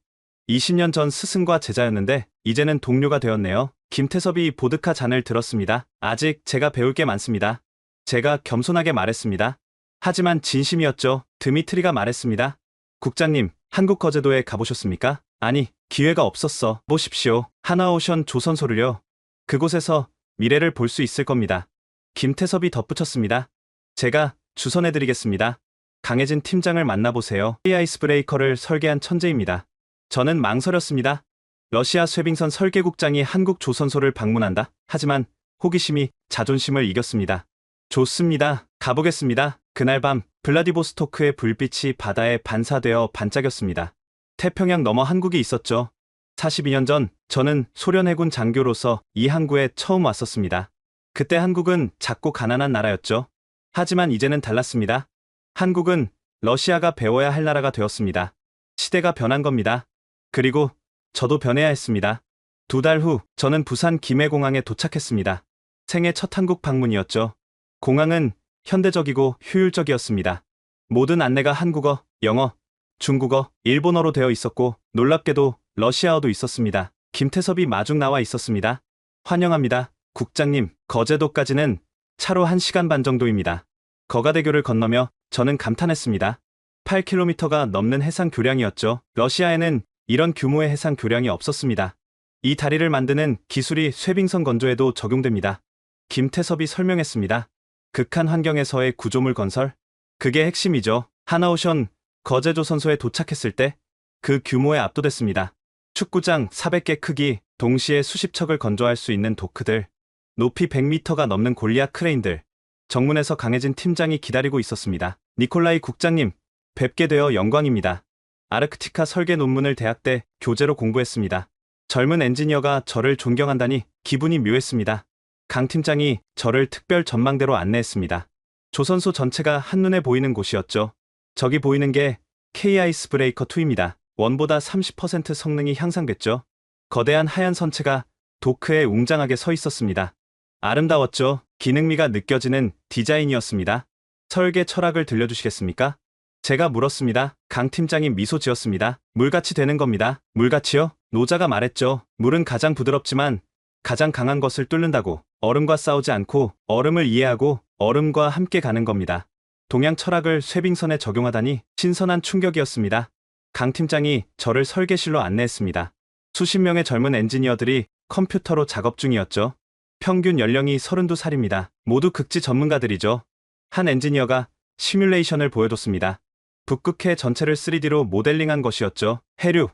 20년 전 스승과 제자였는데 이제는 동료가 되었네요. 김태섭이 보드카 잔을 들었습니다. 아직 제가 배울 게 많습니다. 제가 겸손하게 말했습니다. 하지만 진심이었죠. 드미트리가 말했습니다. 국장님, 한국 거제도에 가보셨습니까? 아니, 기회가 없었어. 보십시오. 하나오션 조선소를요. 그곳에서 미래를 볼 수 있을 겁니다. 김태섭이 덧붙였습니다. 제가 주선해드리겠습니다. 강혜진 팀장을 만나보세요. 이 아이스 브레이커를 설계한 천재입니다. 저는 망설였습니다. 러시아 쇄빙선 설계국장이 한국 조선소를 방문한다. 하지만 호기심이 자존심을 이겼습니다. 좋습니다. 가보겠습니다. 그날 밤 블라디보스토크의 불빛이 바다에 반사되어 반짝였습니다. 태평양 너머 한국이 있었죠. 42년 전 저는 소련 해군 장교로서 이 항구에 처음 왔었습니다. 그때 한국은 작고 가난한 나라였죠. 하지만 이제는 달랐습니다. 한국은 러시아가 배워야 할 나라가 되었습니다. 시대가 변한 겁니다. 그리고 저도 변해야 했습니다. 2달 후 저는 부산 김해공항에 도착했습니다. 생애 첫 한국 방문이었죠. 공항은 현대적이고 효율적이었습니다. 모든 안내가 한국어, 영어, 중국어, 일본어로 되어 있었고 놀랍게도 러시아어도 있었습니다. 김태섭이 마중 나와 있었습니다. 환영합니다. 국장님, 거제도까지는 차로 1시간 반 정도입니다. 거가대교를 건너며 저는 감탄했습니다. 8km가 넘는 해상 교량이었죠. 러시아에는 이런 규모의 해상 교량이 없었습니다. 이 다리를 만드는 기술이 쇄빙선 건조에도 적용됩니다. 김태섭이 설명했습니다. 극한 환경에서의 구조물 건설? 그게 핵심이죠. 하나오션 거제조선소에 도착했을 때 그 규모에 압도됐습니다. 축구장 400개 크기, 동시에 수십 척을 건조할 수 있는 도크들, 높이 100m가 넘는 골리앗 크레인들. 정문에서 강혜진 팀장이 기다리고 있었습니다. 니콜라이 국장님, 뵙게 되어 영광입니다. 아르크티카 설계 논문을 대학 때 교재로 공부했습니다. 젊은 엔지니어가 저를 존경한다니 기분이 묘했습니다. 강 팀장이 저를 특별 전망대로 안내했습니다. 조선소 전체가 한눈에 보이는 곳이었죠. 저기 보이는 게 K-아이스 브레이커 2입니다. 원보다 30% 성능이 향상됐죠. 거대한 하얀 선체가 도크에 웅장하게 서 있었습니다. 아름다웠죠. 기능미가 느껴지는 디자인이었습니다. 설계 철학을 들려주시겠습니까? 제가 물었습니다. 강 팀장이 미소 지었습니다. 물같이 되는 겁니다. 물같이요? 노자가 말했죠. 물은 가장 부드럽지만 가장 강한 것을 뚫는다고. 얼음과 싸우지 않고 얼음을 이해하고 얼음과 함께 가는 겁니다. 동양 철학을 쇄빙선에 적용하다니 신선한 충격이었습니다. 강 팀장이 저를 설계실로 안내했습니다. 수십 명의 젊은 엔지니어들이 컴퓨터로 작업 중이었죠. 평균 연령이 32살입니다. 모두 극지 전문가들이죠. 한 엔지니어가 시뮬레이션을 보여줬습니다. 북극해 전체를 3D로 모델링한 것이었죠. 해류,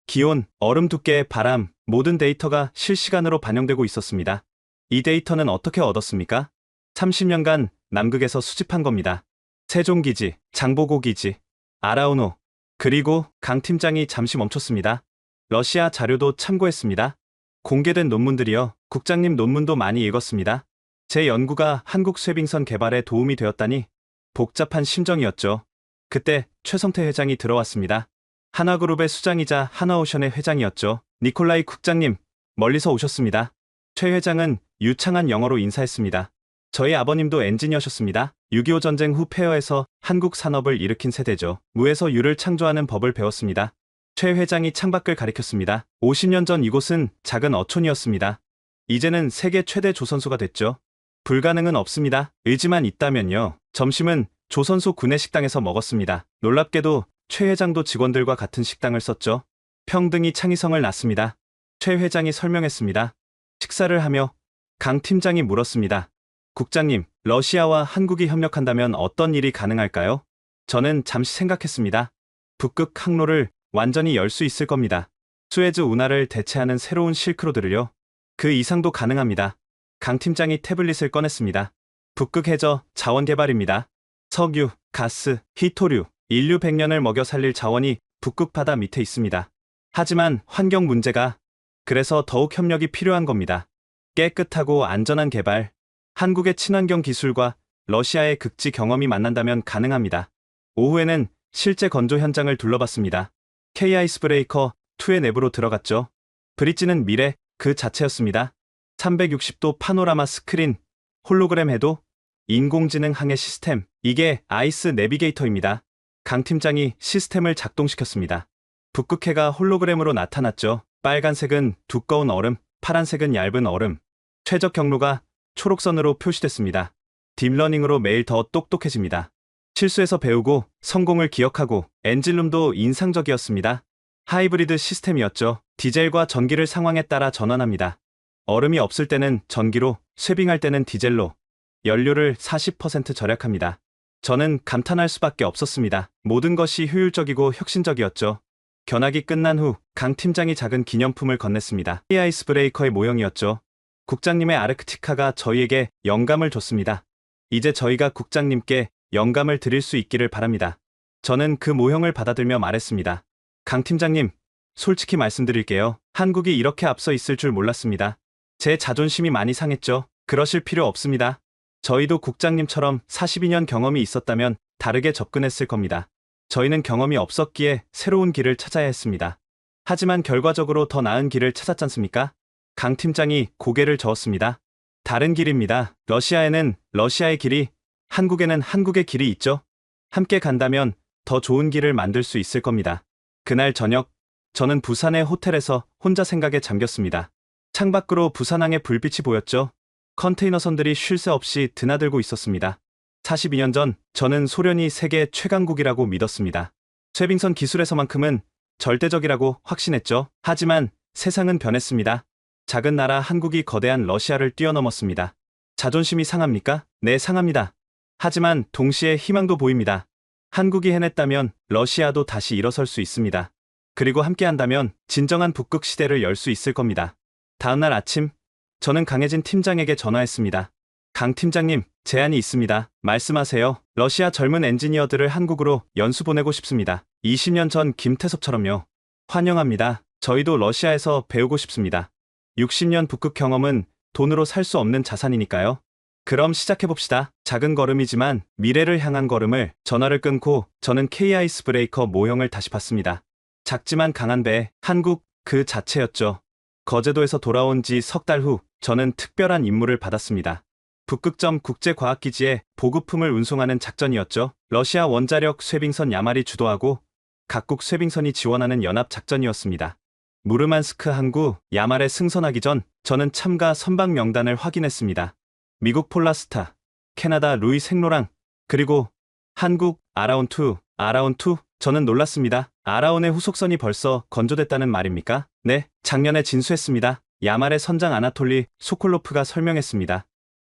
기온, 얼음 두께, 바람, 모든 데이터가 실시간으로 반영되고 있었습니다. 이 데이터는 어떻게 얻었습니까? 30년간 남극에서 수집한 겁니다. 세종기지, 장보고기지, 아라우노, 그리고 강 팀장이 잠시 멈췄습니다. 러시아 자료도 참고했습니다. 공개된 논문들이요. 국장님 논문도 많이 읽었습니다. 제 연구가 한국 쇄빙선 개발에 도움이 되었다니 복잡한 심정이었죠. 그때 최성태 회장이 들어왔습니다. 한화그룹의 수장이자 한화오션의 회장이었죠. 니콜라이 국장님, 멀리서 오셨습니다. 최 회장은 유창한 영어로 인사했습니다. 저희 아버님도 엔지니어셨습니다. 6.25 전쟁 후 폐허에서 한국 산업을 일으킨 세대죠. 무에서 유를 창조하는 법을 배웠습니다. 최 회장이 창밖을 가리켰습니다. 50년 전 이곳은 작은 어촌이었습니다. 이제는 세계 최대 조선소가 됐죠. 불가능은 없습니다. 의지만 있다면요. 점심은 조선소 구내식당에서 먹었습니다. 놀랍게도 최 회장도 직원들과 같은 식당을 썼죠. 평등이 창의성을 낳습니다. 최 회장이 설명했습니다. 식사를 하며 강 팀장이 물었습니다. 국장님, 러시아와 한국이 협력한다면 어떤 일이 가능할까요? 저는 잠시 생각했습니다. 북극 항로를 완전히 열 수 있을 겁니다. 수에즈 운하를 대체하는 새로운 실크로드를요. 그 이상도 가능합니다. 강 팀장이 태블릿을 꺼냈습니다. 북극 해저 자원 개발입니다. 석유, 가스, 히토류, 인류 100년을 먹여 살릴 자원이 북극 바다 밑에 있습니다. 하지만 환경 문제가 그래서 더욱 협력이 필요한 겁니다. 깨끗하고 안전한 개발, 한국의 친환경 기술과 러시아의 극지 경험이 만난다면 가능합니다. 오후에는 실제 건조 현장을 둘러봤습니다. K-아이스브레이커 2의 내부로 들어갔죠. 브릿지는 미래 그 자체였습니다. 360도 파노라마 스크린, 홀로그램 해도, 인공지능 항해 시스템, 이게 아이스 내비게이터입니다. 강 팀장이 시스템을 작동시켰습니다. 북극해가 홀로그램으로 나타났죠. 빨간색은 두꺼운 얼음, 파란색은 얇은 얼음. 최적 경로가 초록선으로 표시됐습니다. 딥러닝으로 매일 더 똑똑해집니다. 실수에서 배우고 성공을 기억하고 엔진룸도 인상적이었습니다. 하이브리드 시스템이었죠. 디젤과 전기를 상황에 따라 전환합니다. 얼음이 없을 때는 전기로, 쇄빙할 때는 디젤로. 연료를 40% 절약합니다. 저는 감탄할 수밖에 없었습니다. 모든 것이 효율적이고 혁신적이었죠. 견학이 끝난 후 강 팀장이 작은 기념품을 건넸습니다. 아이스 브레이커의 모형이었죠. 국장님의 아르크티카가 저희에게 영감을 줬습니다. 이제 저희가 국장님께 영감을 드릴 수 있기를 바랍니다. 저는 그 모형을 받아들며 말했습니다. 강 팀장님, 솔직히 말씀드릴게요. 한국이 이렇게 앞서 있을 줄 몰랐습니다. 제 자존심이 많이 상했죠. 그러실 필요 없습니다. 저희도 국장님처럼 42년 경험이 있었다면 다르게 접근했을 겁니다. 저희는 경험이 없었기에 새로운 길을 찾아야 했습니다. 하지만 결과적으로 더 나은 길을 찾았지 않습니까? 강 팀장이 고개를 저었습니다. 다른 길입니다. 러시아에는 러시아의 길이, 한국에는 한국의 길이 있죠. 함께 간다면 더 좋은 길을 만들 수 있을 겁니다. 그날 저녁, 저는 부산의 호텔에서 혼자 생각에 잠겼습니다. 창밖으로 부산항의 불빛이 보였죠. 컨테이너선들이 쉴 새 없이 드나들고 있었습니다. 42년 전 저는 소련이 세계 최강국이라고 믿었습니다. 쇄빙선 기술에서만큼은 절대적이라고 확신했죠. 하지만 세상은 변했습니다. 작은 나라 한국이 거대한 러시아를 뛰어넘었습니다. 자존심이 상합니까? 네, 상합니다. 하지만 동시에 희망도 보입니다. 한국이 해냈다면 러시아도 다시 일어설 수 있습니다. 그리고 함께한다면 진정한 북극 시대를 열 수 있을 겁니다. 다음날 아침, 저는 강혜진 팀장에게 전화했습니다. 강 팀장님, 제안이 있습니다. 말씀하세요. 러시아 젊은 엔지니어들을 한국으로 연수 보내고 싶습니다. 20년 전 김태섭처럼요. 환영합니다. 저희도 러시아에서 배우고 싶습니다. 60년 북극 경험은 돈으로 살 수 없는 자산이니까요. 그럼 시작해봅시다. 작은 걸음이지만 미래를 향한 걸음을. 전화를 끊고 저는 K-아이스 브레이커 모형을 다시 봤습니다. 작지만 강한 배, 한국 그 자체였죠. 거제도에서 돌아온 지 석 달 후 저는 특별한 임무를 받았습니다. 북극점 국제과학기지에 보급품을 운송하는 작전이었죠. 러시아 원자력 쇄빙선 야말이 주도하고 각국 쇄빙선이 지원하는 연합작전이었습니다. 무르만스크 항구 야말에 승선하기 전 저는 참가 선박 명단을 확인했습니다. 미국 폴라스타, 캐나다 루이 생로랑, 그리고 한국 아라온2. 저는 놀랐습니다. 아라온의 후속선이 벌써 건조됐다는 말입니까? 네, 작년에 진수했습니다. 야말의 선장 아나톨리 소콜로프가 설명했습니다.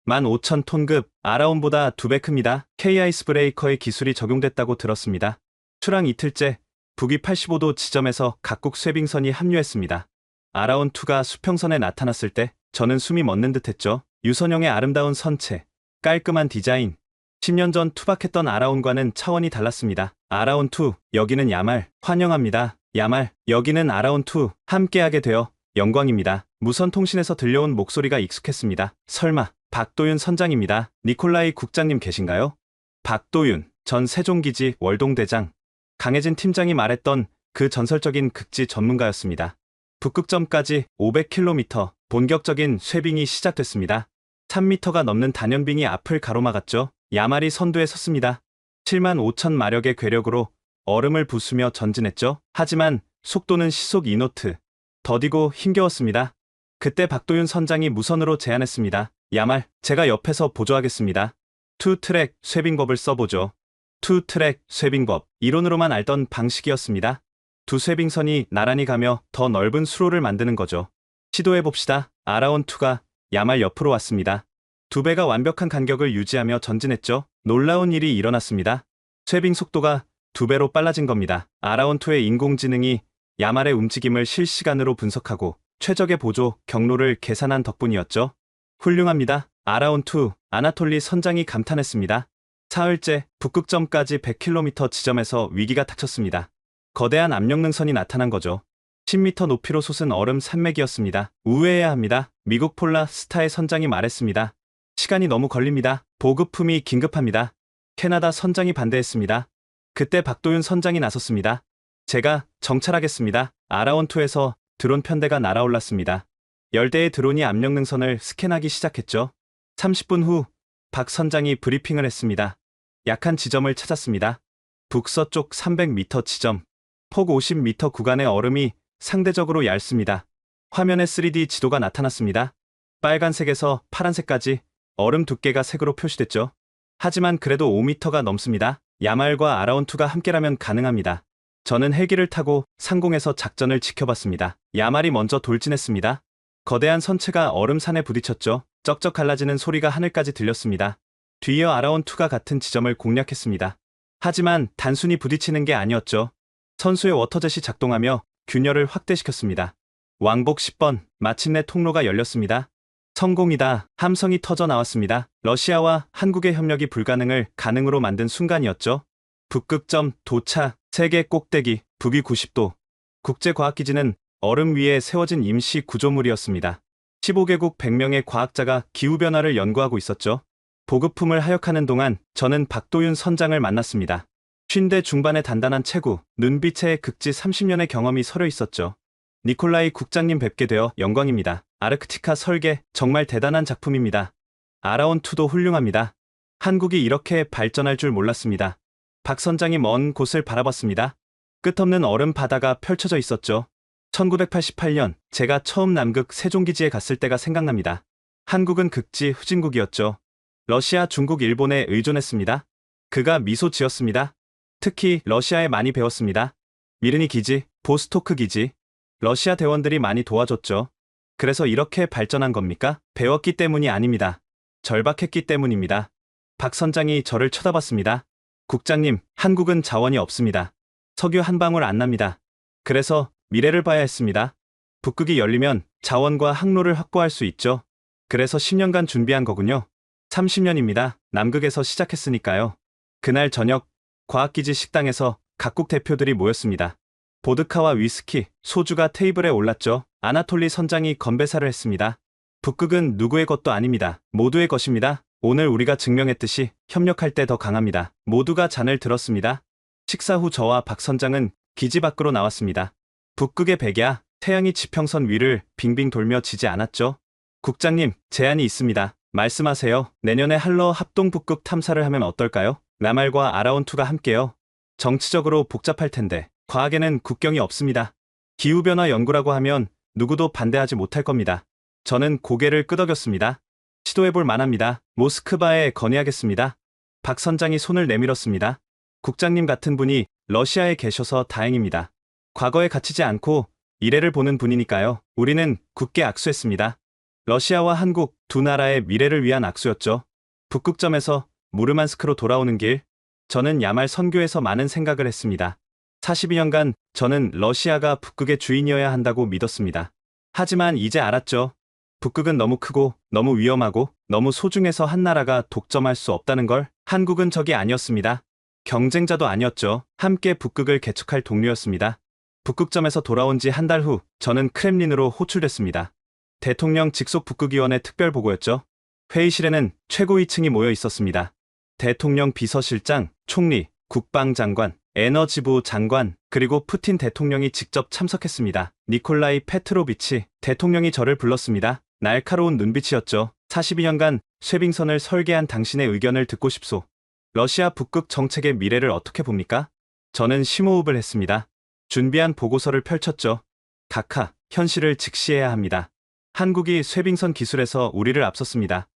15,000톤급 아라온보다 2배 큽니다. K-아이스 브레이커의 기술이 적용됐다고 들었습니다. 출항 이틀째 북위 85도 지점에서 각국 쇄빙선이 합류했습니다. 아라온2가 수평선에 나타났을 때 저는 숨이 멎는 듯했죠. 유선형의 아름다운 선체, 깔끔한 디자인. 10년 전 투박했던 아라온과는 차원이 달랐습니다. 아라온2, 여기는 야말, 환영합니다. 야말, 여기는 아라온2, 함께하게 되어 영광입니다. 무선 통신에서 들려온 목소리가 익숙했습니다. 설마, 박도윤 선장입니다. 니콜라이 국장님 계신가요? 박도윤, 전 세종기지 월동대장. 강혜진 팀장이 말했던 그 전설적인 극지 전문가였습니다. 북극점까지 500km, 본격적인 쇄빙이 시작됐습니다. 3m가 넘는 단연빙이 앞을 가로막았죠. 야말이 선두에 섰습니다. 75,000마력의 괴력으로 얼음을 부수며 전진했죠. 하지만 속도는 시속 2노트. 더디고 힘겨웠습니다. 그때 박도윤 선장이 무선으로 제안했습니다. 야말, 제가 옆에서 보조하겠습니다. 투트랙 쇄빙법을 써보죠. 투트랙 쇄빙법, 이론으로만 알던 방식이었습니다. 두 쇄빙선이 나란히 가며 더 넓은 수로를 만드는 거죠. 시도해봅시다. 아라온2가 야말 옆으로 왔습니다. 두 배가 완벽한 간격을 유지하며 전진했죠. 놀라운 일이 일어났습니다. 쇄빙 속도가 2배로 빨라진 겁니다. 아라온2의 인공지능이 야말의 움직임을 실시간으로 분석하고 최적의 보조, 경로를 계산한 덕분이었죠. 훌륭합니다. 아라온2, 아나톨리 선장이 감탄했습니다. 사흘째 북극점까지 100km 지점에서 위기가 닥쳤습니다. 거대한 압력능선이 나타난 거죠. 10m 높이로 솟은 얼음 산맥이었습니다. 우회해야 합니다. 미국 폴라 스타의 선장이 말했습니다. 시간이 너무 걸립니다. 보급품이 긴급합니다. 캐나다 선장이 반대했습니다. 그때 박도윤 선장이 나섰습니다. 제가 정찰하겠습니다. 아라온2에서 드론 편대가 날아올랐습니다. 10대의 드론이 압력능선을 스캔하기 시작했죠. 30분 후 박 선장이 브리핑을 했습니다. 약한 지점을 찾았습니다. 북서쪽 300m 지점. 폭 50m 구간의 얼음이 상대적으로 얇습니다. 화면에 3D 지도가 나타났습니다. 빨간색에서 파란색까지 얼음 두께가 색으로 표시됐죠. 하지만 그래도 5m가 넘습니다. 야말과 아라온2가 함께라면 가능합니다. 저는 헬기를 타고 상공에서 작전을 지켜봤습니다. 야말이 먼저 돌진했습니다. 거대한 선체가 얼음산에 부딪혔죠. 쩍쩍 갈라지는 소리가 하늘까지 들렸습니다. 뒤이어 아라온2가 같은 지점을 공략했습니다. 하지만 단순히 부딪히는 게 아니었죠. 선수의 워터젯이 작동하며 균열을 확대시켰습니다. 왕복 10번, 마침내 통로가 열렸습니다. 성공이다. 함성이 터져 나왔습니다. 러시아와 한국의 협력이 불가능을 가능으로 만든 순간이었죠. 북극점 도착, 세계 꼭대기, 북위 90도. 국제과학기지는 얼음 위에 세워진 임시 구조물이었습니다. 15개국 100명의 과학자가 기후변화를 연구하고 있었죠. 보급품을 하역하는 동안 저는 박도윤 선장을 만났습니다. 50대 중반의 단단한 체구, 눈빛에 극지 30년의 경험이 서려 있었죠. 니콜라이 국장님 뵙게 되어 영광입니다. 아르크티카 설계, 정말 대단한 작품입니다. 아라온2도 훌륭합니다. 한국이 이렇게 발전할 줄 몰랐습니다. 박 선장이 먼 곳을 바라봤습니다. 끝없는 얼음 바다가 펼쳐져 있었죠. 1988년 제가 처음 남극 세종기지에 갔을 때가 생각납니다. 한국은 극지 후진국이었죠. 러시아, 중국, 일본에 의존했습니다. 그가 미소 지었습니다. 특히 러시아에 많이 배웠습니다. 미르니 기지, 보스토크 기지. 러시아 대원들이 많이 도와줬죠. 그래서 이렇게 발전한 겁니까? 배웠기 때문이 아닙니다. 절박했기 때문입니다. 박 선장이 저를 쳐다봤습니다. 국장님, 한국은 자원이 없습니다. 석유 한 방울 안 납니다. 그래서 미래를 봐야 했습니다. 북극이 열리면 자원과 항로를 확보할 수 있죠. 그래서 10년간 준비한 거군요. 30년입니다. 남극에서 시작했으니까요. 그날 저녁, 과학기지 식당에서 각국 대표들이 모였습니다. 보드카와 위스키, 소주가 테이블에 올랐죠. 아나톨리 선장이 건배사를 했습니다. 북극은 누구의 것도 아닙니다. 모두의 것입니다. 오늘 우리가 증명했듯이 협력할 때 더 강합니다. 모두가 잔을 들었습니다. 식사 후 저와 박 선장은 기지 밖으로 나왔습니다. 북극의 백야, 태양이 지평선 위를 빙빙 돌며 지지 않았죠. 국장님, 제안이 있습니다. 말씀하세요. 내년에 한러 합동 북극 탐사를 하면 어떨까요? 야말과 아라온2가 함께요. 정치적으로 복잡할 텐데 과학에는 국경이 없습니다. 기후변화 연구라고 하면 누구도 반대하지 못할 겁니다. 저는 고개를 끄덕였습니다. 시도해볼 만합니다. 모스크바에 건의하겠습니다. 박 선장이 손을 내밀었습니다. 국장님 같은 분이 러시아에 계셔서 다행입니다. 과거에 갇히지 않고 미래를 보는 분이니까요. 우리는 굳게 악수했습니다. 러시아와 한국 두 나라의 미래를 위한 악수였죠. 북극점에서 무르만스크로 돌아오는 길, 저는 야말 선교에서 많은 생각을 했습니다. 42년간 저는 러시아가 북극의 주인이어야 한다고 믿었습니다. 하지만 이제 알았죠. 북극은 너무 크고 너무 위험하고 너무 소중해서 한 나라가 독점할 수 없다는 걸. 한국은 적이 아니었습니다. 경쟁자도 아니었죠. 함께 북극을 개척할 동료였습니다. 북극점에서 돌아온 지 한 달 후 저는 크렘린으로 호출됐습니다. 대통령 직속 북극위원회 특별보고였죠. 회의실에는 최고위층이 모여 있었습니다. 대통령 비서실장, 총리, 국방장관, 에너지부 장관, 그리고 푸틴 대통령이 직접 참석했습니다. 니콜라이 페트로비치 대통령이 저를 불렀습니다. 날카로운 눈빛이었죠. 42년간 쇠빙선을 설계한 당신의 의견을 듣고 싶소. 러시아 북극 정책의 미래를 어떻게 봅니까? 저는 심호흡을 했습니다. 준비한 보고서를 펼쳤죠. 각하, 현실을 직시해야 합니다. 한국이 쇠빙선 기술에서 우리를 앞섰습니다.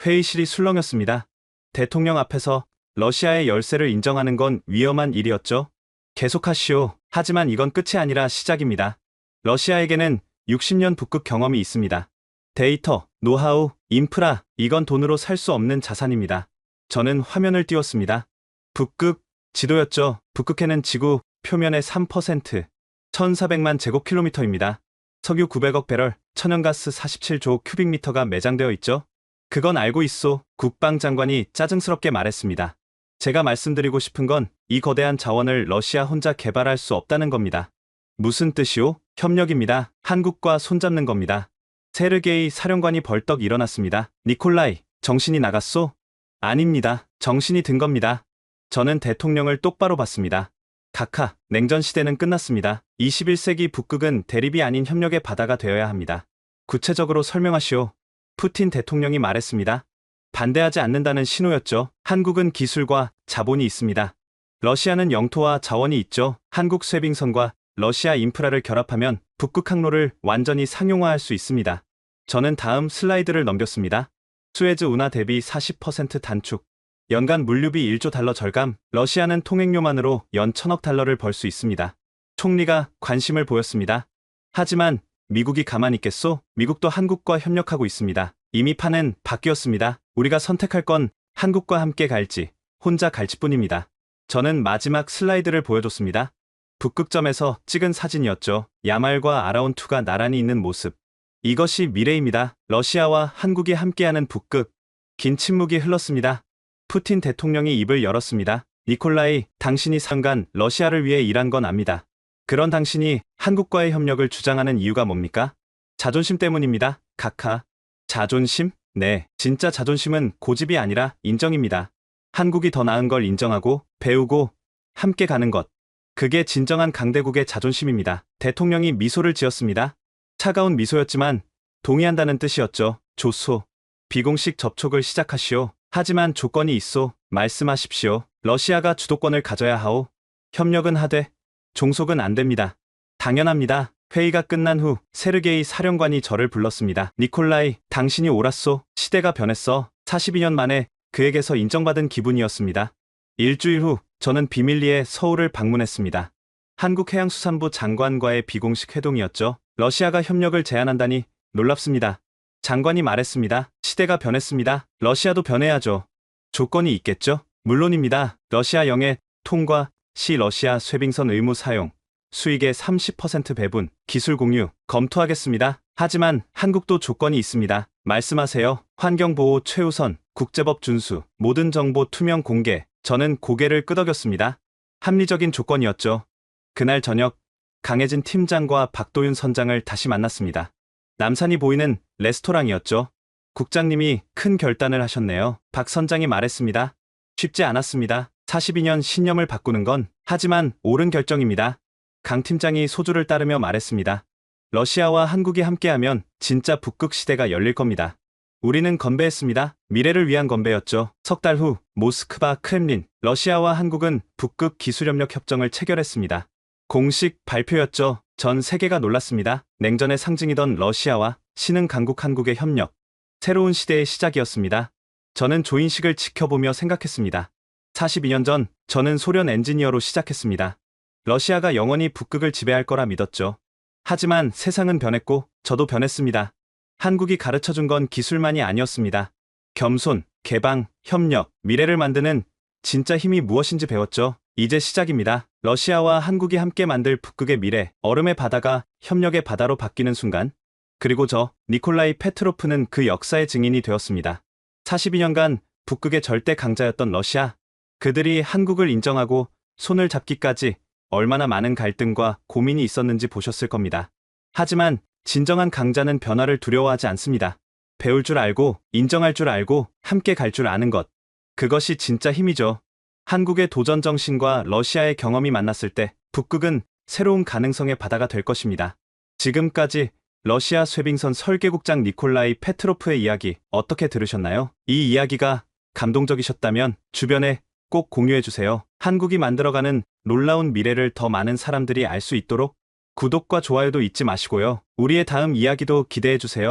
회의실이 술렁였습니다. 대통령 앞에서 러시아의 열세를 인정하는 건 위험한 일이었죠. 계속하시오. 하지만 이건 끝이 아니라 시작입니다. 러시아에게는 60년 북극 경험이 있습니다. 데이터, 노하우, 인프라, 이건 돈으로 살 수 없는 자산입니다. 저는 화면을 띄웠습니다. 북극 지도였죠. 북극해는 지구 표면의 3%, 1400만 제곱킬로미터입니다. 석유 900억 배럴, 천연가스 47조 큐빅미터가 매장되어 있죠. 그건 알고 있소. 국방장관이 짜증스럽게 말했습니다. 제가 말씀드리고 싶은 건 이 거대한 자원을 러시아 혼자 개발할 수 없다는 겁니다. 무슨 뜻이오? 협력입니다. 한국과 손잡는 겁니다. 세르게이 사령관이 벌떡 일어났습니다. 니콜라이, 정신이 나갔소? 아닙니다. 정신이 든 겁니다. 저는 대통령을 똑바로 봤습니다. 각하, 냉전 시대는 끝났습니다. 21세기 북극은 대립이 아닌 협력의 바다가 되어야 합니다. 구체적으로 설명하시오. 푸틴 대통령이 말했습니다. 반대하지 않는다는 신호였죠. 한국은 기술과 자본이 있습니다. 러시아는 영토와 자원이 있죠. 한국 쇠빙선과 러시아 인프라를 결합하면 북극 항로를 완전히 상용화할 수 있습니다. 저는 다음 슬라이드를 넘겼습니다. 수에즈 운하 대비 40% 단축. 연간 물류비 1조 달러 절감. 러시아는 통행료만으로 연 1000억 달러를 벌 수 있습니다. 총리가 관심을 보였습니다. 하지만 미국이 가만히 있겠소? 미국도 한국과 협력하고 있습니다. 이미 판은 바뀌었습니다. 우리가 선택할 건 한국과 함께 갈지, 혼자 갈지뿐입니다. 저는 마지막 슬라이드를 보여줬습니다. 북극점에서 찍은 사진이었죠. 야말과 아라운2가 나란히 있는 모습. 이것이 미래입니다. 러시아와 한국이 함께하는 북극. 긴 침묵이 흘렀습니다. 푸틴 대통령이 입을 열었습니다. 니콜라이, 당신이 상간 러시아를 위해 일한 건 압니다. 그런 당신이 한국과의 협력을 주장하는 이유가 뭡니까? 자존심 때문입니다. 각하. 자존심? 네, 진짜 자존심은 고집이 아니라 인정입니다. 한국이 더 나은 걸 인정하고 배우고 함께 가는 것. 그게 진정한 강대국의 자존심입니다. 대통령이 미소를 지었습니다. 차가운 미소였지만 동의한다는 뜻이었죠. 좋소. 비공식 접촉을 시작하시오. 하지만 조건이 있소. 말씀하십시오. 러시아가 주도권을 가져야 하오. 협력은 하되 종속은 안 됩니다. 당연합니다. 회의가 끝난 후 세르게이 사령관이 저를 불렀습니다. 니콜라이, 당신이 옳았소. 시대가 변했어. 42년 만에 그에게서 인정받은 기분이었습니다. 일주일 후 저는 비밀리에 서울을 방문했습니다. 한국해양수산부 장관과의 비공식 회동이었죠. 러시아가 협력을 제안한다니 놀랍습니다. 장관이 말했습니다. 시대가 변했습니다. 러시아도 변해야죠. 조건이 있겠죠? 물론입니다. 러시아 영해 통과 시 러시아 쇠빙선 의무 사용, 수익의 30% 배분, 기술 공유 검토하겠습니다. 하지만 한국도 조건이 있습니다. 말씀하세요. 환경보호 최우선, 국제법 준수, 모든 정보 투명 공개. 저는 고개를 끄덕였습니다. 합리적인 조건이었죠. 그날 저녁 강혜진 팀장과 박도윤 선장을 다시 만났습니다. 남산이 보이는 레스토랑이었죠. 국장님이 큰 결단을 하셨네요. 박 선장이 말했습니다. 쉽지 않았습니다. 42년 신념을 바꾸는 건 하지만 옳은 결정입니다. 강 팀장이 소주를 따르며 말했습니다. 러시아와 한국이 함께하면 진짜 북극 시대가 열릴 겁니다. 우리는 건배했습니다. 미래를 위한 건배였죠. 석 달 후 모스크바 크렘린, 러시아와 한국은 북극 기술협력 협정을 체결했습니다. 공식 발표였죠. 전 세계가 놀랐습니다. 냉전의 상징이던 러시아와 신흥 강국 한국의 협력. 새로운 시대의 시작이었습니다. 저는 조인식을 지켜보며 생각했습니다. 42년 전 저는 소련 엔지니어로 시작했습니다. 러시아가 영원히 북극을 지배할 거라 믿었죠. 하지만 세상은 변했고 저도 변했습니다. 한국이 가르쳐준 건 기술만이 아니었습니다. 겸손, 개방, 협력, 미래를 만드는 진짜 힘이 무엇인지 배웠죠. 이제 시작입니다. 러시아와 한국이 함께 만들 북극의 미래, 얼음의 바다가 협력의 바다로 바뀌는 순간, 그리고 저 니콜라이 페트로프는 그 역사의 증인이 되었습니다. 42년간 북극의 절대 강자였던 러시아, 그들이 한국을 인정하고 손을 잡기까지 얼마나 많은 갈등과 고민이 있었는지 보셨을 겁니다. 하지만 진정한 강자는 변화를 두려워하지 않습니다. 배울 줄 알고, 인정할 줄 알고, 함께 갈 줄 아는 것. 그것이 진짜 힘이죠. 한국의 도전 정신과 러시아의 경험이 만났을 때 북극은 새로운 가능성의 바다가 될 것입니다. 지금까지 러시아 쇄빙선 설계국장 니콜라이 페트로프의 이야기 어떻게 들으셨나요? 이 이야기가 감동적이셨다면 주변에 꼭 공유해주세요. 한국이 만들어가는 놀라운 미래를 더 많은 사람들이 알 수 있도록 구독과 좋아요도 잊지 마시고요. 우리의 다음 이야기도 기대해주세요.